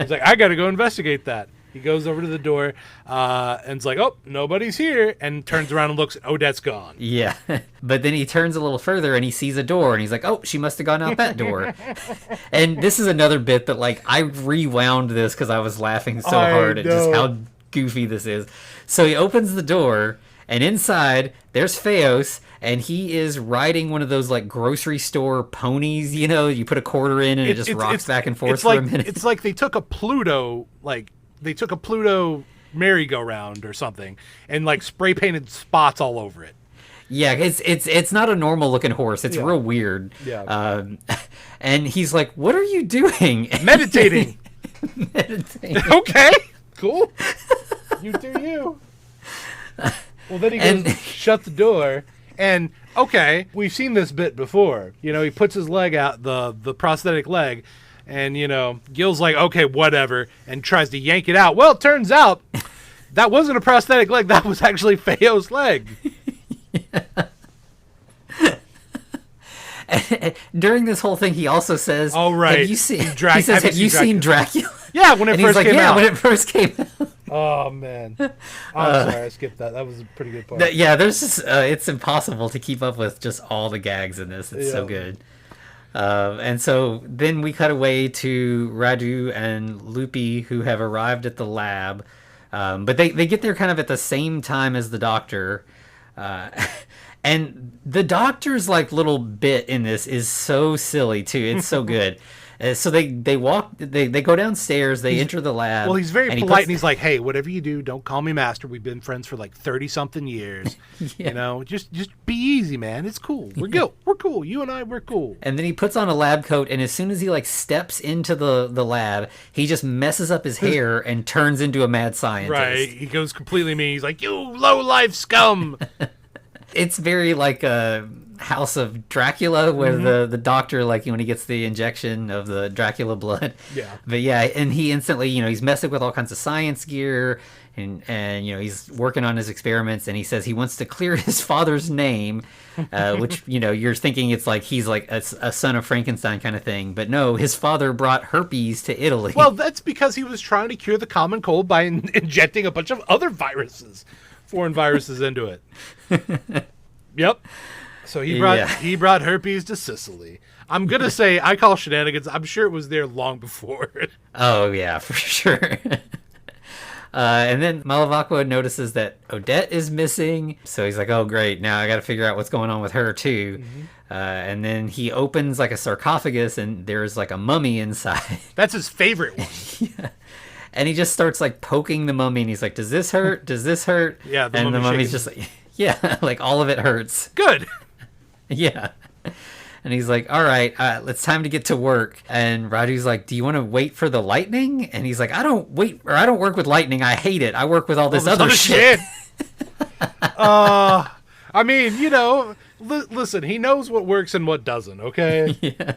like, I got to go investigate that. He goes over to the door and is like, oh, nobody's here, and turns around and looks, Odette's gone. Yeah. But then he turns a little further and he sees a door, and he's like, oh, she must have gone out that door. And this is another bit that, I rewound this because I was laughing so hard at just how goofy this is. So he opens the door, and inside, there's Feos, and he is riding one of those, grocery store ponies, you put a quarter in and it just rocks back and forth for a minute. It's like they took a Pluto, merry-go-round or something and spray painted spots all over it. Yeah, it's not a normal looking horse. It's real weird. Yeah. And he's like, "What are you doing?" Meditating. Meditating. Okay. Cool. You do you. Well, then he goes, shut the door, and okay, we've seen this bit before. He puts his leg out, the prosthetic leg. And, Gil's like, okay, whatever, and tries to yank it out. Well, it turns out that wasn't a prosthetic leg. That was actually Feo's leg. During this whole thing, he also says, "Oh, right. Have you seen Have you seen Dracula?" Yeah, when it first came out. When it first came out. Oh, man. I'm sorry, I skipped that. That was a pretty good part. There's just, it's impossible to keep up with just all the gags in this. It's so good. And so then we cut away to Radu and Lupe, who have arrived at the lab. But they get there kind of at the same time as the doctor. And the doctor's little bit in this is so silly too. It's so good. So they go downstairs, they enter the lab. Well, he's very polite, and he's like, hey, whatever you do, don't call me master. We've been friends for 30-something years. Yeah. Just be easy, man. It's cool. We're good. We're cool. You and I, we're cool. And then he puts on a lab coat, and as soon as he steps into the lab, he just messes up his hair and turns into a mad scientist. Right. He goes completely mean. He's like, you low-life scum. It's very House of Dracula, where the doctor, when he gets the injection of the Dracula blood. Yeah. But yeah, and he instantly, he's messing with all kinds of science gear, and he's working on his experiments, and he says he wants to clear his father's name, which, you're thinking it's he's a son of Frankenstein kind of thing. But no, his father brought herpes to Italy. Well, that's because he was trying to cure the common cold by injecting a bunch of other foreign viruses into it. Yep. So he brought herpes to Sicily. I'm going to say I call shenanigans. I'm sure it was there long before. Oh, yeah, for sure. And then Malavakwa notices that Odette is missing. So he's like, oh, great. Now I got to figure out what's going on with her, too. And then he opens like a sarcophagus and there's like a mummy inside. That's his favorite one. Yeah. And he just starts like poking the mummy and he's like, does this hurt? Does this hurt? Yeah. And the mummy's just like, yeah, like all of it hurts. Good. Yeah. And he's like, all right, it's time to get to work. And Radu's like, do you want to wait for the lightning? And he's like, I don't work with lightning. I hate it. I work with all this other shit. I mean, you know, listen, he knows what works and what doesn't, okay? Yeah.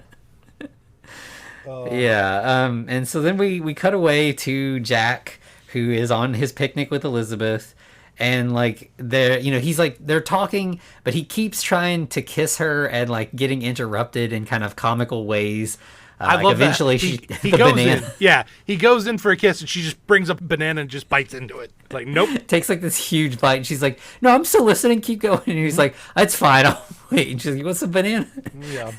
Yeah. And so then we cut away to Jack, who is on his picnic with Elizabeth. And like he's like they're talking, but he keeps trying to kiss her and like getting interrupted in kind of comical ways. I love eventually that. He goes in. Yeah, he goes in for a kiss and she just brings up a banana and just bites into it. Like, nope. Takes like this huge bite and she's like, no, I'm still listening. Keep going. And he's like, it's fine. I'll wait. And she's like, what's a banana? Yeah.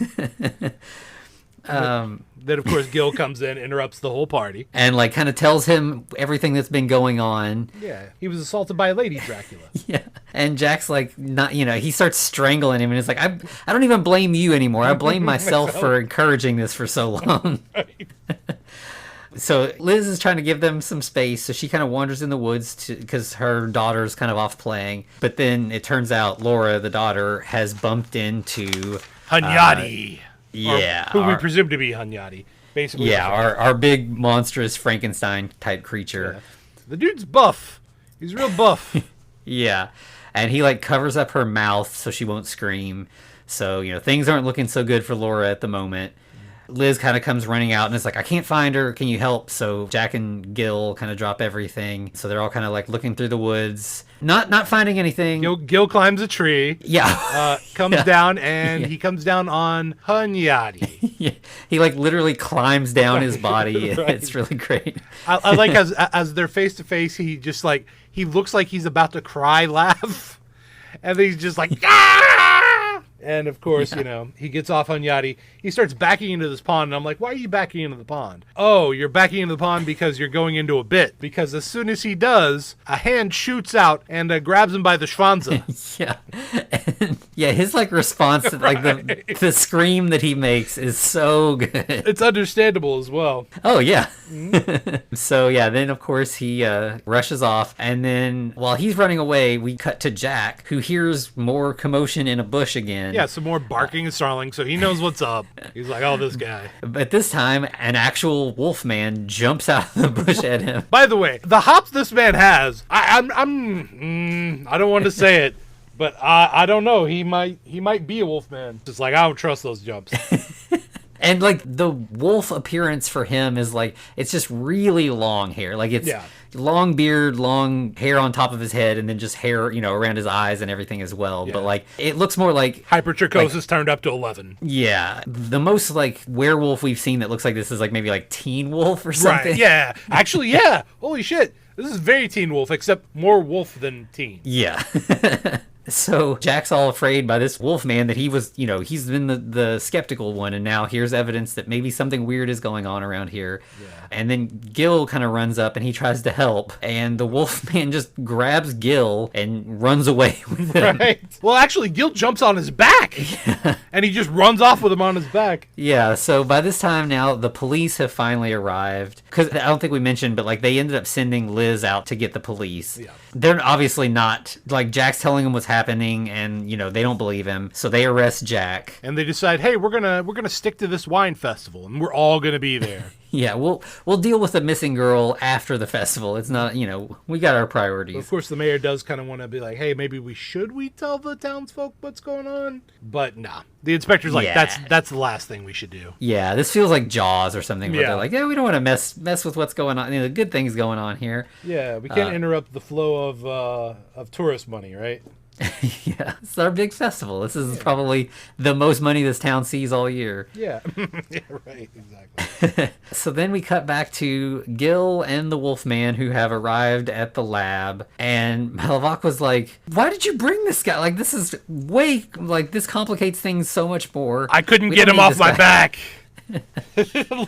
Then of course Gil comes in, interrupts the whole party, and like kind of tells him everything that's been going on. Yeah, he was assaulted by a lady Dracula. Yeah, and Jack's like, not, he starts strangling him, and it's like, I don't even blame you anymore. I blame myself for encouraging this for so long. Right. So Liz is trying to give them some space, so she kind of wanders in the woods because her daughter's kind of off playing. But then it turns out Laura, the daughter, has bumped into Hunyadi. Yeah. Who we presume to be Hunyadi. Basically. Yeah, our big monstrous Frankenstein type creature. Yeah. The dude's buff. He's real buff. Yeah. And he like covers up her mouth so she won't scream. So, things aren't looking so good for Laura at the moment. Liz kind of comes running out and is like, I can't find her. Can you help? So Jack and Gil kind of drop everything. So they're all kind of like looking through the woods, not finding anything. Gil climbs a tree. Yeah. Comes down and he comes down on Hunyadi. Yeah. He like literally climbs down his body. Right. It's really great. I like as they're face to face, he just like, he looks like he's about to cry laugh. And then he's just like, ah! And of course, he gets off on Yachty. He starts backing into this pond, and I'm like, why are you backing into the pond? Oh, you're backing into the pond because you're going into a bit. Because as soon as he does, a hand shoots out and grabs him by the schwanza. Yeah. And, yeah, his like response to like the scream that he makes is so good. It's understandable as well. Oh, yeah. Mm-hmm. So, yeah, then of course he rushes off, and then while he's running away, we cut to Jack, who hears more commotion in a bush again. Yeah, some more barking and snarling, so he knows what's up. He's like, oh, this guy. But this time, an actual wolf man jumps out of the bush at him. By the way, the hops this man has, I don't want to say it, but I don't know. He might be a wolf man. Just like, I don't trust those jumps. And like the wolf appearance for him is like, it's just really long hair. Like it's long beard, long hair on top of his head, and then just hair, around his eyes and everything as well. Yeah. But like, it looks more like hypertrichosis turned up to 11. Yeah. The most like werewolf we've seen that looks like this is like maybe like Teen Wolf or something. Right. Yeah. Actually, yeah. Holy shit. This is very Teen Wolf, except more wolf than teen. Yeah. So Jack's all afraid by this wolf man that he was, he's been the skeptical one, and now here's evidence that maybe something weird is going on around here. Yeah. And then Gil kind of runs up and he tries to help, and the wolf man just grabs Gil and runs away with him. Right. Well, actually, Gil jumps on his back, and he just runs off with him on his back. Yeah, so by this time now, the police have finally arrived. Because I don't think we mentioned, but like they ended up sending Liz out to get the police. Yeah. They're obviously not, like Jack's telling them what's happening, and they don't believe him, so they arrest Jack. And they decide, hey, we're gonna stick to this wine festival, and we're all gonna be there. Yeah, we'll deal with the missing girl after the festival. It's not, we got our priorities. Of course, the mayor does kind of want to be like, hey, maybe we tell the townsfolk what's going on? But nah. The inspector's like, that's the last thing we should do. Yeah, this feels like Jaws or something where they're like, yeah, we don't want to mess with what's going on. The good things going on here. Yeah, we can't interrupt the flow of tourist money, right? Yeah, it's our big festival. This is probably the most money this town sees all year. Yeah. Yeah, right, exactly. So then we cut back to Gil and the Wolfman who have arrived at the lab, and Malavak was like, why did you bring this guy? Like, this is way, like, this complicates things so much more. I couldn't We get don't him need off this my guy." back.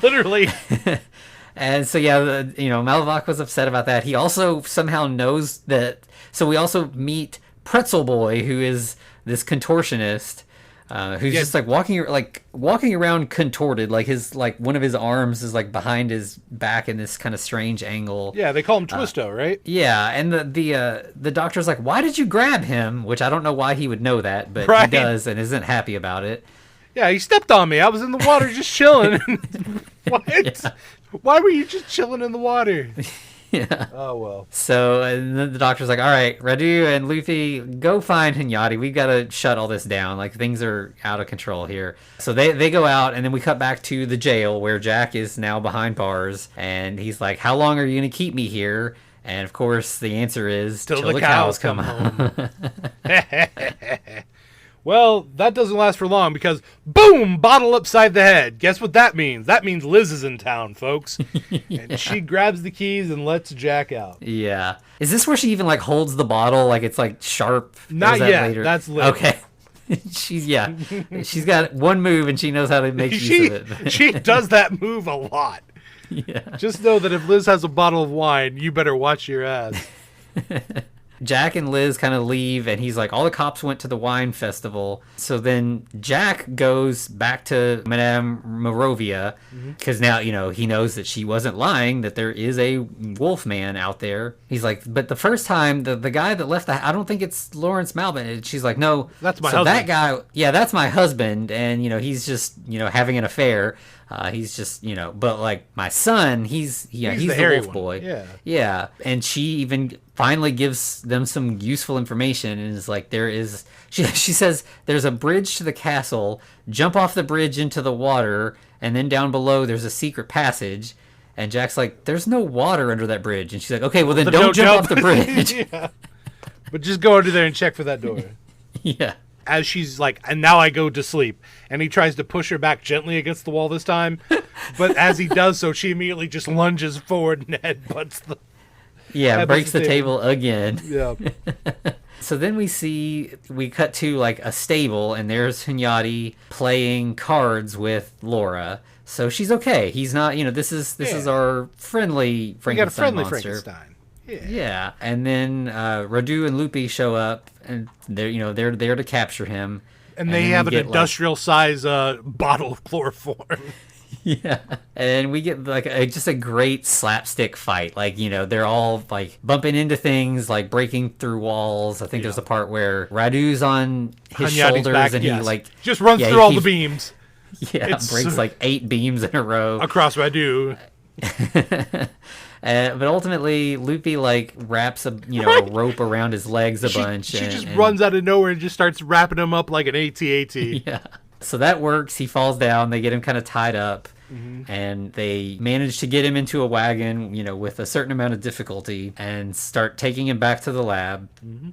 Literally. And so, yeah, Malavak was upset about that. He also somehow knows that, so we also meet Pretzel Boy, who is this contortionist, who's just like walking around contorted, like one of his arms is like behind his back in this kind of strange angle. Yeah, they call him Twisto, right? Yeah, and the doctor's like, why did you grab him? Which I don't know why he would know that, but Right. he does and isn't happy about it. Yeah, he stepped on me. I was in the water just chilling. What? Yeah. Why were you just chilling in the water? Yeah. Oh, well. So, and then the doctor's like, all right, Radu and Luffy, go find Hunyadi. We've got to shut all this down. Like, things are out of control here. So they go out, and then we cut back to the jail where Jack is now behind bars. And he's like, how long are you going to keep me here? And, of course, the answer is, Till till the cows come home. Well, that doesn't last for long because, boom, bottle upside the head. Guess what that means? That means Liz is in town, folks. And she grabs the keys and lets Jack out. Yeah. Is this where she even, like, holds the bottle? Like, it's, like, sharp? Or Not is that yet. later? That's later. Okay. She's got one move and she knows how to make use of it. She does that move a lot. Yeah. Just know that if Liz has a bottle of wine, you better watch your ass. Jack and Liz kind of leave, and he's like, all the cops went to the wine festival. So then Jack goes back to Madame Morovia, because now, he knows that she wasn't lying, that there is a wolf man out there. He's like, but the first time, the guy that left I don't think it's Lawrence Malvin. And she's like, no. That's my so husband. That guy, yeah, that's my husband, and, he's just, having an affair. He's just, but like my son, he's the hairy wolf one. boy. Yeah. And she even finally gives them some useful information and is like, she says there's a bridge to the castle, jump off the bridge into the water, and then down below there's a secret passage. And Jack's like, there's no water under that bridge. And she's like, okay, well then don't jump off the bridge. Yeah. But just go under there and check for that door. Yeah. As she's like, and now I go to sleep. And he tries to push her back gently against the wall this time. But as he does so, she immediately just lunges forward and headbutts the... Yeah, breaks the table again. Yeah. So then we cut to like a stable, and there's Hunyadi playing cards with Laura. So she's okay. He's not, this is our friendly Frankenstein We got a friendly monster. Frankenstein. Yeah. And then Radu and Lupi show up, and they're there to capture him. And they have an industrial size bottle of chloroform. Yeah. And we get like just a great slapstick fight. Like, they're all like bumping into things, like breaking through walls. I think there's a part where Radu's on his shoulders back, and he like just runs through all the beams. Yeah, breaks like 8 beams in a row. Across Radu. But ultimately, Luffy like wraps a rope around his legs a bunch. She just runs out of nowhere and just starts wrapping him up like an AT-AT. Yeah. So that works. He falls down. They get him kind of tied up. And they manage to get him into a wagon, with a certain amount of difficulty, and start taking him back to the lab.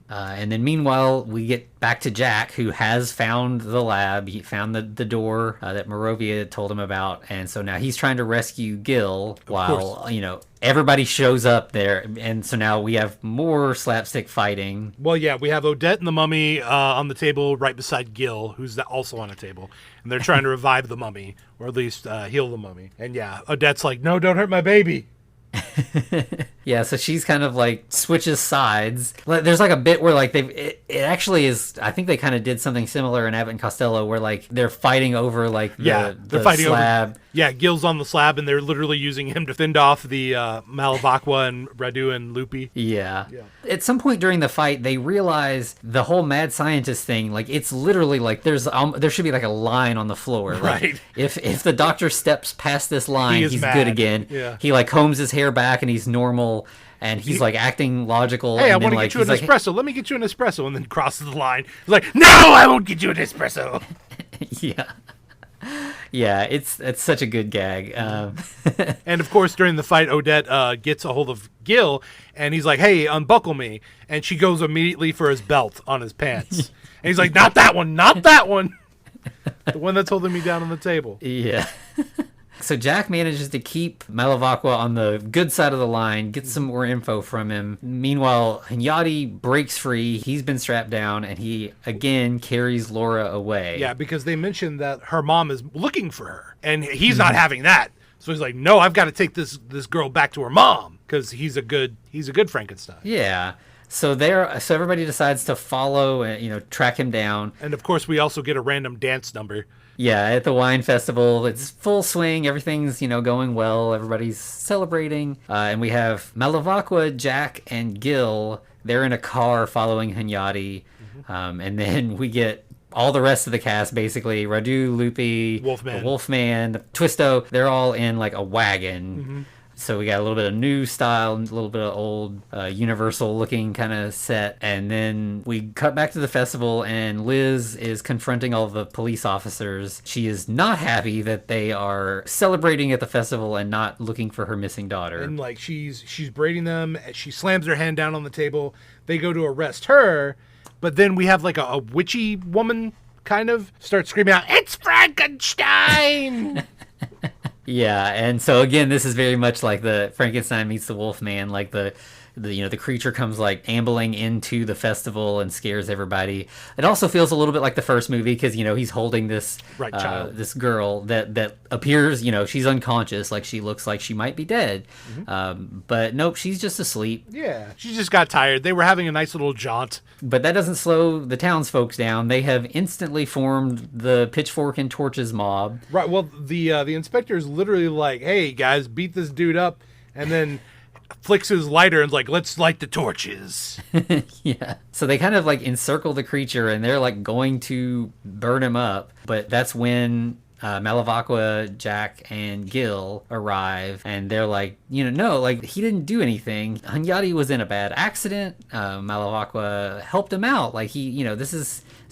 And then meanwhile, we get back to Jack, who has found the lab. He found the door that Morovia told him about. And so now he's trying to rescue Gil while, everybody shows up there. And so now we have more slapstick fighting. Well, yeah, we have Odette and the mummy on the table right beside Gil, who's also on a table. And they're trying to revive the mummy, or at least heal the mummy. And yeah, Odette's like, no, don't hurt my baby. Yeah, so she's kind of like switches sides. There's like a bit where like it actually is, I think they kind of did something similar in Abbott and Costello where like they're fighting over like the fighting slab. Over, Gil's on the slab and they're literally using him to fend off the Malavakwa and Radu and Lupi. Yeah. At some point during the fight, they realize the whole mad scientist thing, like it's literally like there should be like a line on the floor. Like, right. If the doctor steps past this line, he's mad. good again. Yeah. He like combs his hair back and he's normal. And he's like acting logical. Hey, and I want to like, get you an like, espresso. Let me get you an espresso. And then crosses the line. He's like, no, I won't get you an espresso. Yeah. Yeah, it's such a good gag. And of course, during the fight, Odette gets a hold of Gil, and he's like, "Hey, unbuckle me," and she goes immediately for his belt on his pants, and he's like, "Not that one, not that one." The one that's holding me down on the table. Yeah. So Jack manages to keep Malavacqua on the good side of the line, gets some more info from him. Meanwhile, Hunyadi breaks free. He's been strapped down, and he, again, carries Laura away. Yeah, because they mentioned that her mom is looking for her, and he's not having that. So he's like, no, I've got to take this girl back to her mom, because he's a good Frankenstein. Yeah. So everybody decides to follow and, track him down. And, of course, we also get a random dance number. Yeah, at the wine festival, it's full swing. Everything's, going well. Everybody's celebrating. And we have Malavacqua, Jack, and Gil. They're in a car following Hunyadi. And then we get all the rest of the cast, basically. Radu, Lupi, Wolfman, Twisto. They're all in, like, a wagon. So we got a little bit of new style, a little bit of old Universal looking kind of set. And then we cut back to the festival, and Liz is confronting all the police officers. She is not happy that they are celebrating at the festival and not looking for her missing daughter. And like she's braiding them. She slams her hand down on the table. They go to arrest her. But then we have like a witchy woman kind of start screaming out, "It's Frankenstein!" Yeah, and so again, this is very much like the Frankenstein meets the Wolfman. Like the creature comes like ambling into the festival and scares everybody. It also feels a little bit like the first movie because he's holding this child, this girl that appears she's unconscious, like she looks like she might be dead, but nope, she's just asleep. Yeah, she just got tired. They were having a nice little jaunt. But that doesn't slow the townsfolk down. They have instantly formed the pitchfork and torches mob. Right. Well, the inspector is literally like, "Hey guys, beat this dude up," and then flicks his lighter and's like, "Let's light the torches." Yeah. So they kind of like encircle the creature and they're like going to burn him up. But that's when Malavacqua, Jack, and Gil arrive, and they're like, no, like, he didn't do anything. Hunyadi was in a bad accident. Malavacqua helped him out. Like, this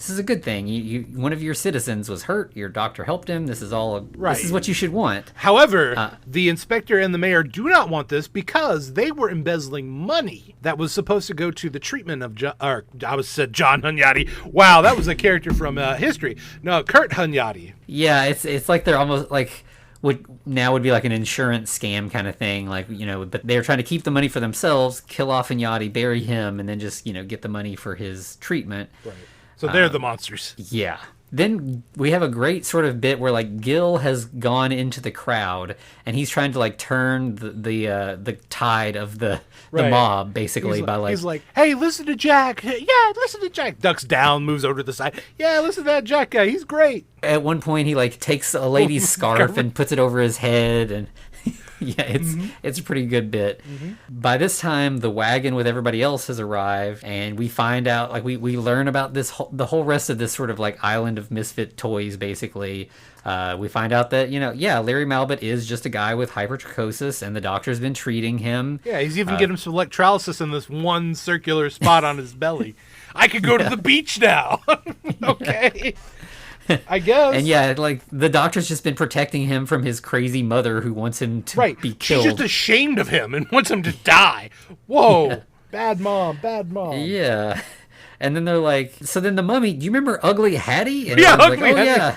is a good thing. One of your citizens was hurt. Your doctor helped him. This is all. Right. This is what you should want. However, the inspector and the mayor do not want this because they were embezzling money that was supposed to go to the treatment of John Hunyadi. Wow, that was a character from history. No, Kurt Hunyadi. Yeah, it's like they're almost like would be like an insurance scam kind of thing. Like, but they're trying to keep the money for themselves, kill off Hunyadi, bury him, and then just, get the money for his treatment. Right. So they're the monsters. Yeah. Then we have a great sort of bit where like Gil has gone into the crowd and he's trying to like turn the tide of the mob basically he's like, "Hey, listen to Jack. Yeah, listen to Jack." Ducks down, moves over to the side. "Yeah, listen to that Jack guy. He's great." At one point he like takes a lady's scarf and puts it over his head and yeah, it's a pretty good bit. By this time, the wagon with everybody else has arrived, and we find out, like, we learn about the whole rest of this sort of like island of misfit toys. Basically, we find out that Larry Malbut is just a guy with hypertrichosis, and the doctor's been treating him. Yeah, he's even getting some electrolysis in this one circular spot on his belly. I could go to the beach now. Okay. I guess. And yeah, like the doctor's just been protecting him from his crazy mother who wants him to be killed. She's just ashamed of him and wants him to die. Whoa. Yeah. Bad mom. Yeah. And then they're like, so then the mummy, do you remember Ugly Hattie? And yeah, Ugly like, Hattie. Yeah.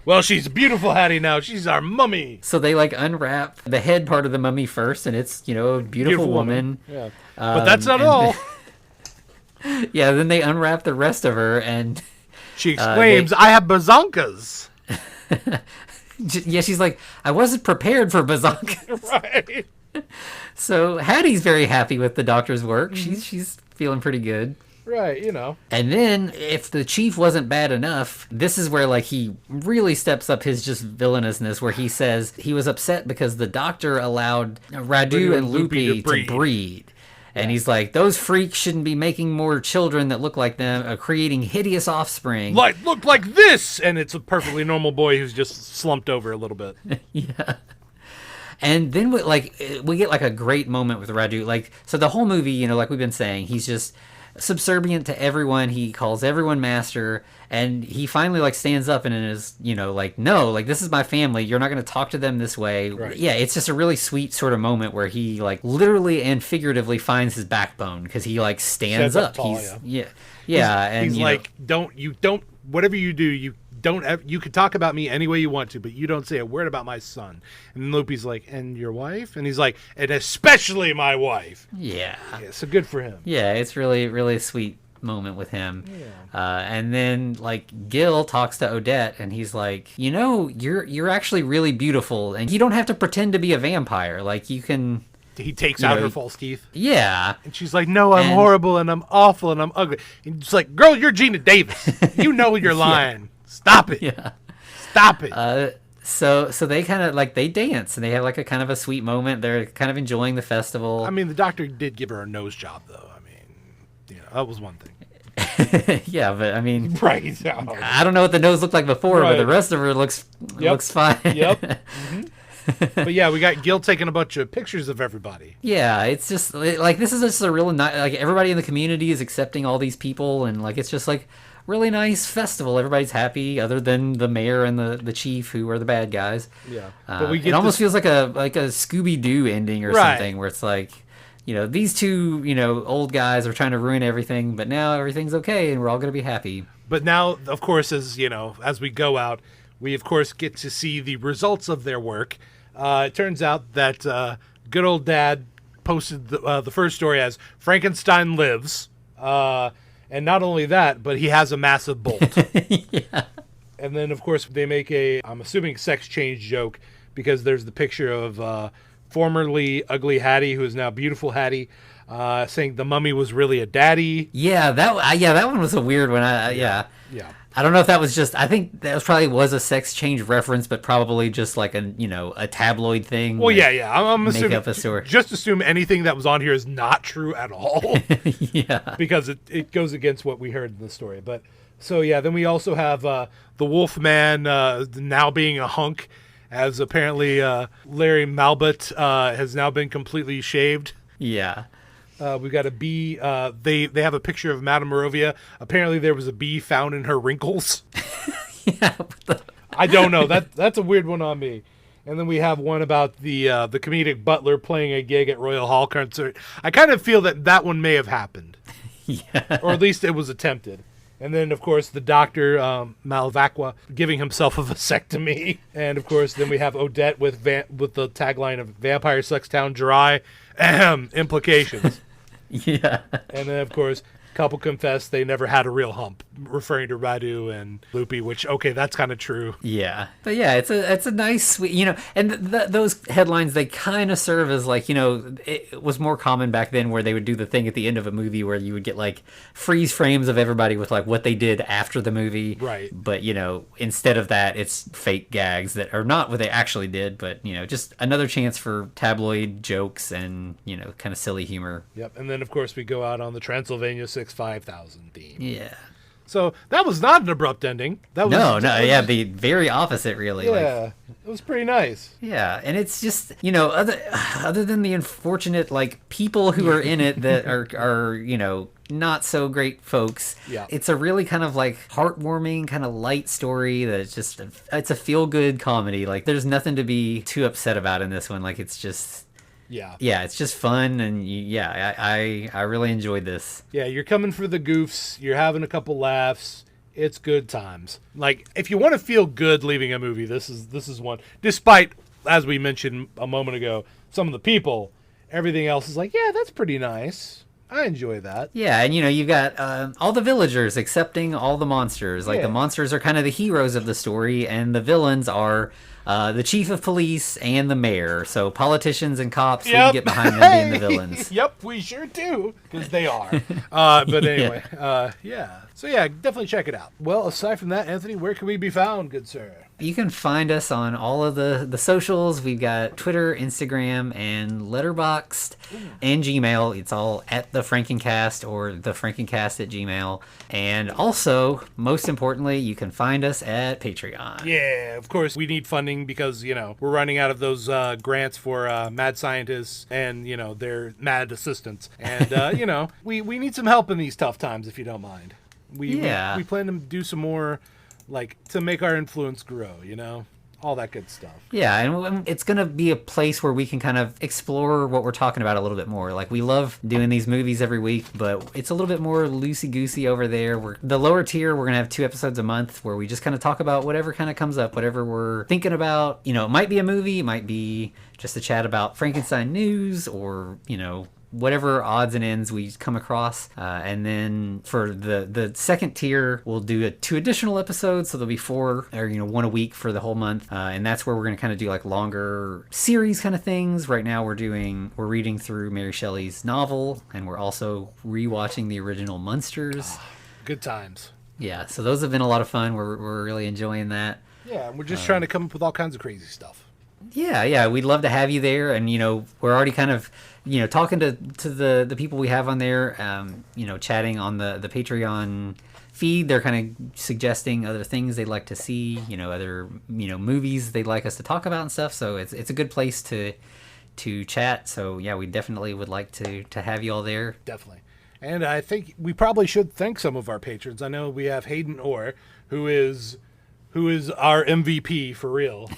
Well, she's a beautiful Hattie now. She's our mummy. So they like unwrap the head part of the mummy first, and it's, a beautiful woman. Yeah. But that's not all. Yeah, then they unwrap the rest of her and she exclaims, "I have bazonkas." Yeah, she's like, "I wasn't prepared for bazonkas." Right. So Hattie's very happy with the doctor's work. She's feeling pretty good. Right, And then, if the chief wasn't bad enough, this is where, like, he really steps up his just villainousness, where he says he was upset because the doctor allowed Radu and Lupi to breed. And he's like, those freaks shouldn't be making more children that look like them, creating hideous offspring. Look like this! And it's a perfectly normal boy who's just slumped over a little bit. Yeah. And then we get like a great moment with Radu. Like, so the whole movie, like we've been saying, he's just subservient to everyone. He calls everyone master, and he finally like stands up and is, like, no, like this is my family. You're not going to talk to them this way. Right. Yeah, it's just a really sweet sort of moment where he like literally and figuratively finds his backbone because he like stands up. Tall, and he's like, don't whatever you do, you can talk about me any way you want to, but you don't say a word about my son. And Loopy's like, and your wife? And he's like, and especially my wife. Yeah, so good for him. Yeah, it's really, really a sweet moment with him. And then like Gil talks to Odette, and he's like, you're actually really beautiful, and you don't have to pretend to be a vampire. Like you can. He takes out her false teeth. Yeah. And she's like, no, I'm horrible, and I'm awful, and I'm ugly. And it's like, girl, you're Gina Davis. You know you're lying. Stop it. Yeah. Stop it. So they kind of like, they dance, and they have like a kind of a sweet moment. They're kind of enjoying the festival. I mean, the doctor did give her a nose job, though. I mean, that was one thing. Yeah, but I mean, right. I don't know what the nose looked like before, but the rest of her looks fine. Yep. Mm-hmm. But yeah, we got Gil taking a bunch of pictures of everybody. Yeah, it's just like, this is just a real nice, like everybody in the community is accepting all these people, and like it's just like really nice festival. Everybody's happy, other than the mayor and the chief, who are the bad guys. Yeah, but we get it almost feels like a Scooby-Doo ending or something, where it's like, these two old guys are trying to ruin everything, but now everything's okay and we're all gonna be happy. But now, of course, as we go out, we of course get to see the results of their work. It turns out that good old Dad posted the first story as Frankenstein lives. And not only that, but he has a massive bolt. Yeah. And then, of course, they make I'm assuming, sex change joke, because there's the picture of formerly ugly Hattie, who is now beautiful Hattie, saying the mummy was really a daddy. Yeah, that one was a weird one. Yeah. I don't know if that was just, I think that probably was a sex change reference, but probably just like a tabloid thing. Well, yeah. I'm assuming, up a story. Just assume anything that was on here is not true at all. Yeah. Because it goes against what we heard in the story. But so, yeah, then we also have the Wolfman now being a hunk, as apparently Larry Malbut has now been completely shaved. Yeah. We've got a bee. They have a picture of Madame Morovia. Apparently, there was a bee found in her wrinkles. Yeah, I don't know. That's a weird one on me. And then we have one about the comedic butler playing a gig at Royal Hall concert. I kind of feel that one may have happened. Yeah. Or at least it was attempted. And then, of course, the doctor, Malvacqua, giving himself a vasectomy. And, of course, then we have Odette with the tagline of Vampire Sucks Town Dry. Implications. Yeah. And then, of course, couple confess they never had a real hump, referring to Radu and Loopy, which, okay, that's kind of true. Yeah. But yeah, it's a nice, sweet, and those headlines, they kind of serve as like, it was more common back then where they would do the thing at the end of a movie where you would get like freeze frames of everybody with like what they did after the movie. Right. But, instead of that, it's fake gags that are not what they actually did, but, just another chance for tabloid jokes and, kind of silly humor. Yep. And then, of course, we go out on the Transylvania 5000 theme. Yeah. So that was not an abrupt ending. That was yeah, the very opposite, really. Yeah, it was pretty nice. Yeah, and it's just other than the unfortunate like people who are in it that are not so great folks. Yeah, it's a really kind of like heartwarming, kind of light story that it's a feel good comedy. Like there's nothing to be too upset about in this one. Like it's just. Yeah, it's just fun, and I really enjoyed this. Yeah, you're coming for the goofs, you're having a couple laughs, it's good times. Like, if you want to feel good leaving a movie, this is one. Despite, as we mentioned a moment ago, some of the people, everything else is like, yeah, that's pretty nice. I enjoy that. Yeah, and you've got all the villagers accepting all the monsters. Like the monsters are kind of the heroes of the story, and the villains are the chief of police and the mayor. So politicians and cops, we can get behind them being the villains. Yep, we sure do, because they are. But anyway, yeah. So yeah, definitely check it out. Well, aside from that, Anthony, where can we be found, good sir? You can find us on all of the socials. We've got Twitter, Instagram, and Letterboxd, and Gmail. It's all at the Frankencast or the Frankencast at Gmail. And also, most importantly, you can find us at Patreon. Yeah, of course, we need funding because, we're running out of those grants for mad scientists and, their mad assistants. And, we need some help in these tough times, if you don't mind. We plan to do some more, to make our influence grow, all that good stuff. Yeah, and it's going to be a place where we can kind of explore what we're talking about a little bit more. We love doing these movies every week, but it's a little bit more loosey-goosey over there. The lower tier, we're going to have 2 episodes a month where we just kind of talk about whatever kind of comes up, whatever we're thinking about. It might be a movie, it might be just a chat about Frankenstein news, or, whatever odds and ends we come across. And then for the second tier, we'll do 2 additional episodes, so there'll be 4 or 1 a week for the whole month. And that's where we're going to kind of do longer series kind of things. Right now we're reading through Mary Shelley's novel, and we're also rewatching the original Munsters. Good times. Yeah, so those have been a lot of fun. We're really enjoying that. Yeah, we're just trying to come up with all kinds of crazy stuff. Yeah, we'd love to have you there, and we're already kind of talking to the people we have on there, chatting on the Patreon feed. They're kind of suggesting other things they'd like to see, other movies they'd like us to talk about and stuff. So it's a good place to chat. So yeah, we definitely would like to have you all there. Definitely. And I think we probably should thank some of our patrons. I know we have Hayden Orr, who is our MVP for real.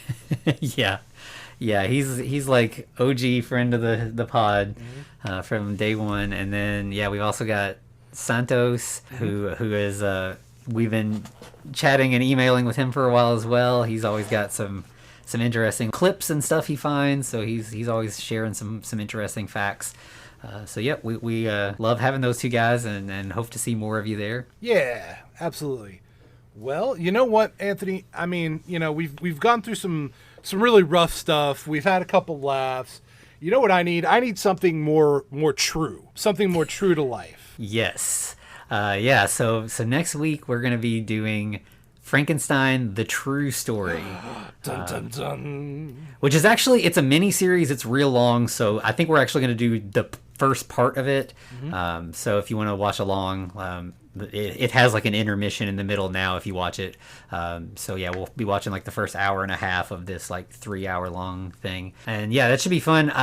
Yeah, he's like OG friend of the pod from day one. And then we've also got Santos, who is we've been chatting and emailing with him for a while as well. He's always got some interesting clips and stuff he finds, so he's always sharing some interesting facts. We love having those 2 guys, and hope to see more of you there. Yeah, absolutely. Well, you know what, Anthony? I mean, we've gone through some really rough stuff. We've had a couple laughs. You know what I need? I need something more true. Something more true to life. Yes. So next week we're going to be doing Frankenstein: The True Story. Dun, dun, dun. Which is actually, it's a mini series. It's real long, so I think we're actually going to do the first part of it. So if you want to watch along, it has an intermission in the middle now if you watch it. We'll be watching the first hour and a half of this 3-hour long thing. And that should be fun.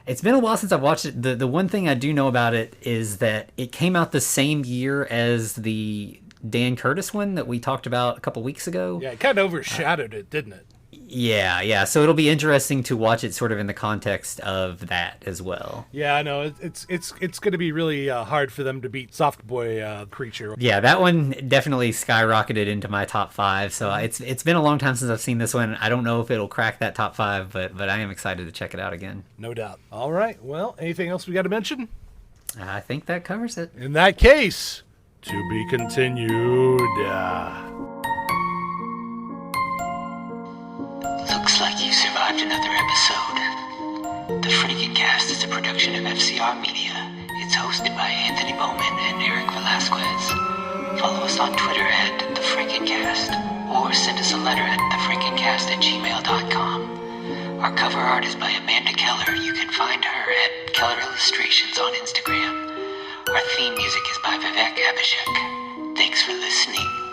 It's been a while since I've watched it. The one thing I do know about it is that it came out the same year as the Dan Curtis one that we talked about a couple weeks ago. Yeah, it kind of overshadowed it, didn't it? Yeah. So it'll be interesting to watch it sort of in the context of that as well. Yeah, I know. It's going to be really hard for them to beat Soft Boy Creature. Yeah, that one definitely skyrocketed into my top 5. So it's been a long time since I've seen this one. I don't know if it'll crack that top 5, but I am excited to check it out again. No doubt. All right. Well, anything else we got to mention? I think that covers it. In that case, to be continued. Looks like you survived another episode. The Frankencast is a production of FCR Media. It's hosted by Anthony Bowman and Eric Velasquez. Follow us on Twitter at The Frankencast, or send us a letter at thefrankencast@gmail.com. Our cover art is by Amanda Keller. You can find her at Keller Illustrations on Instagram. Our theme music is by Vivek Abhishek. Thanks for listening.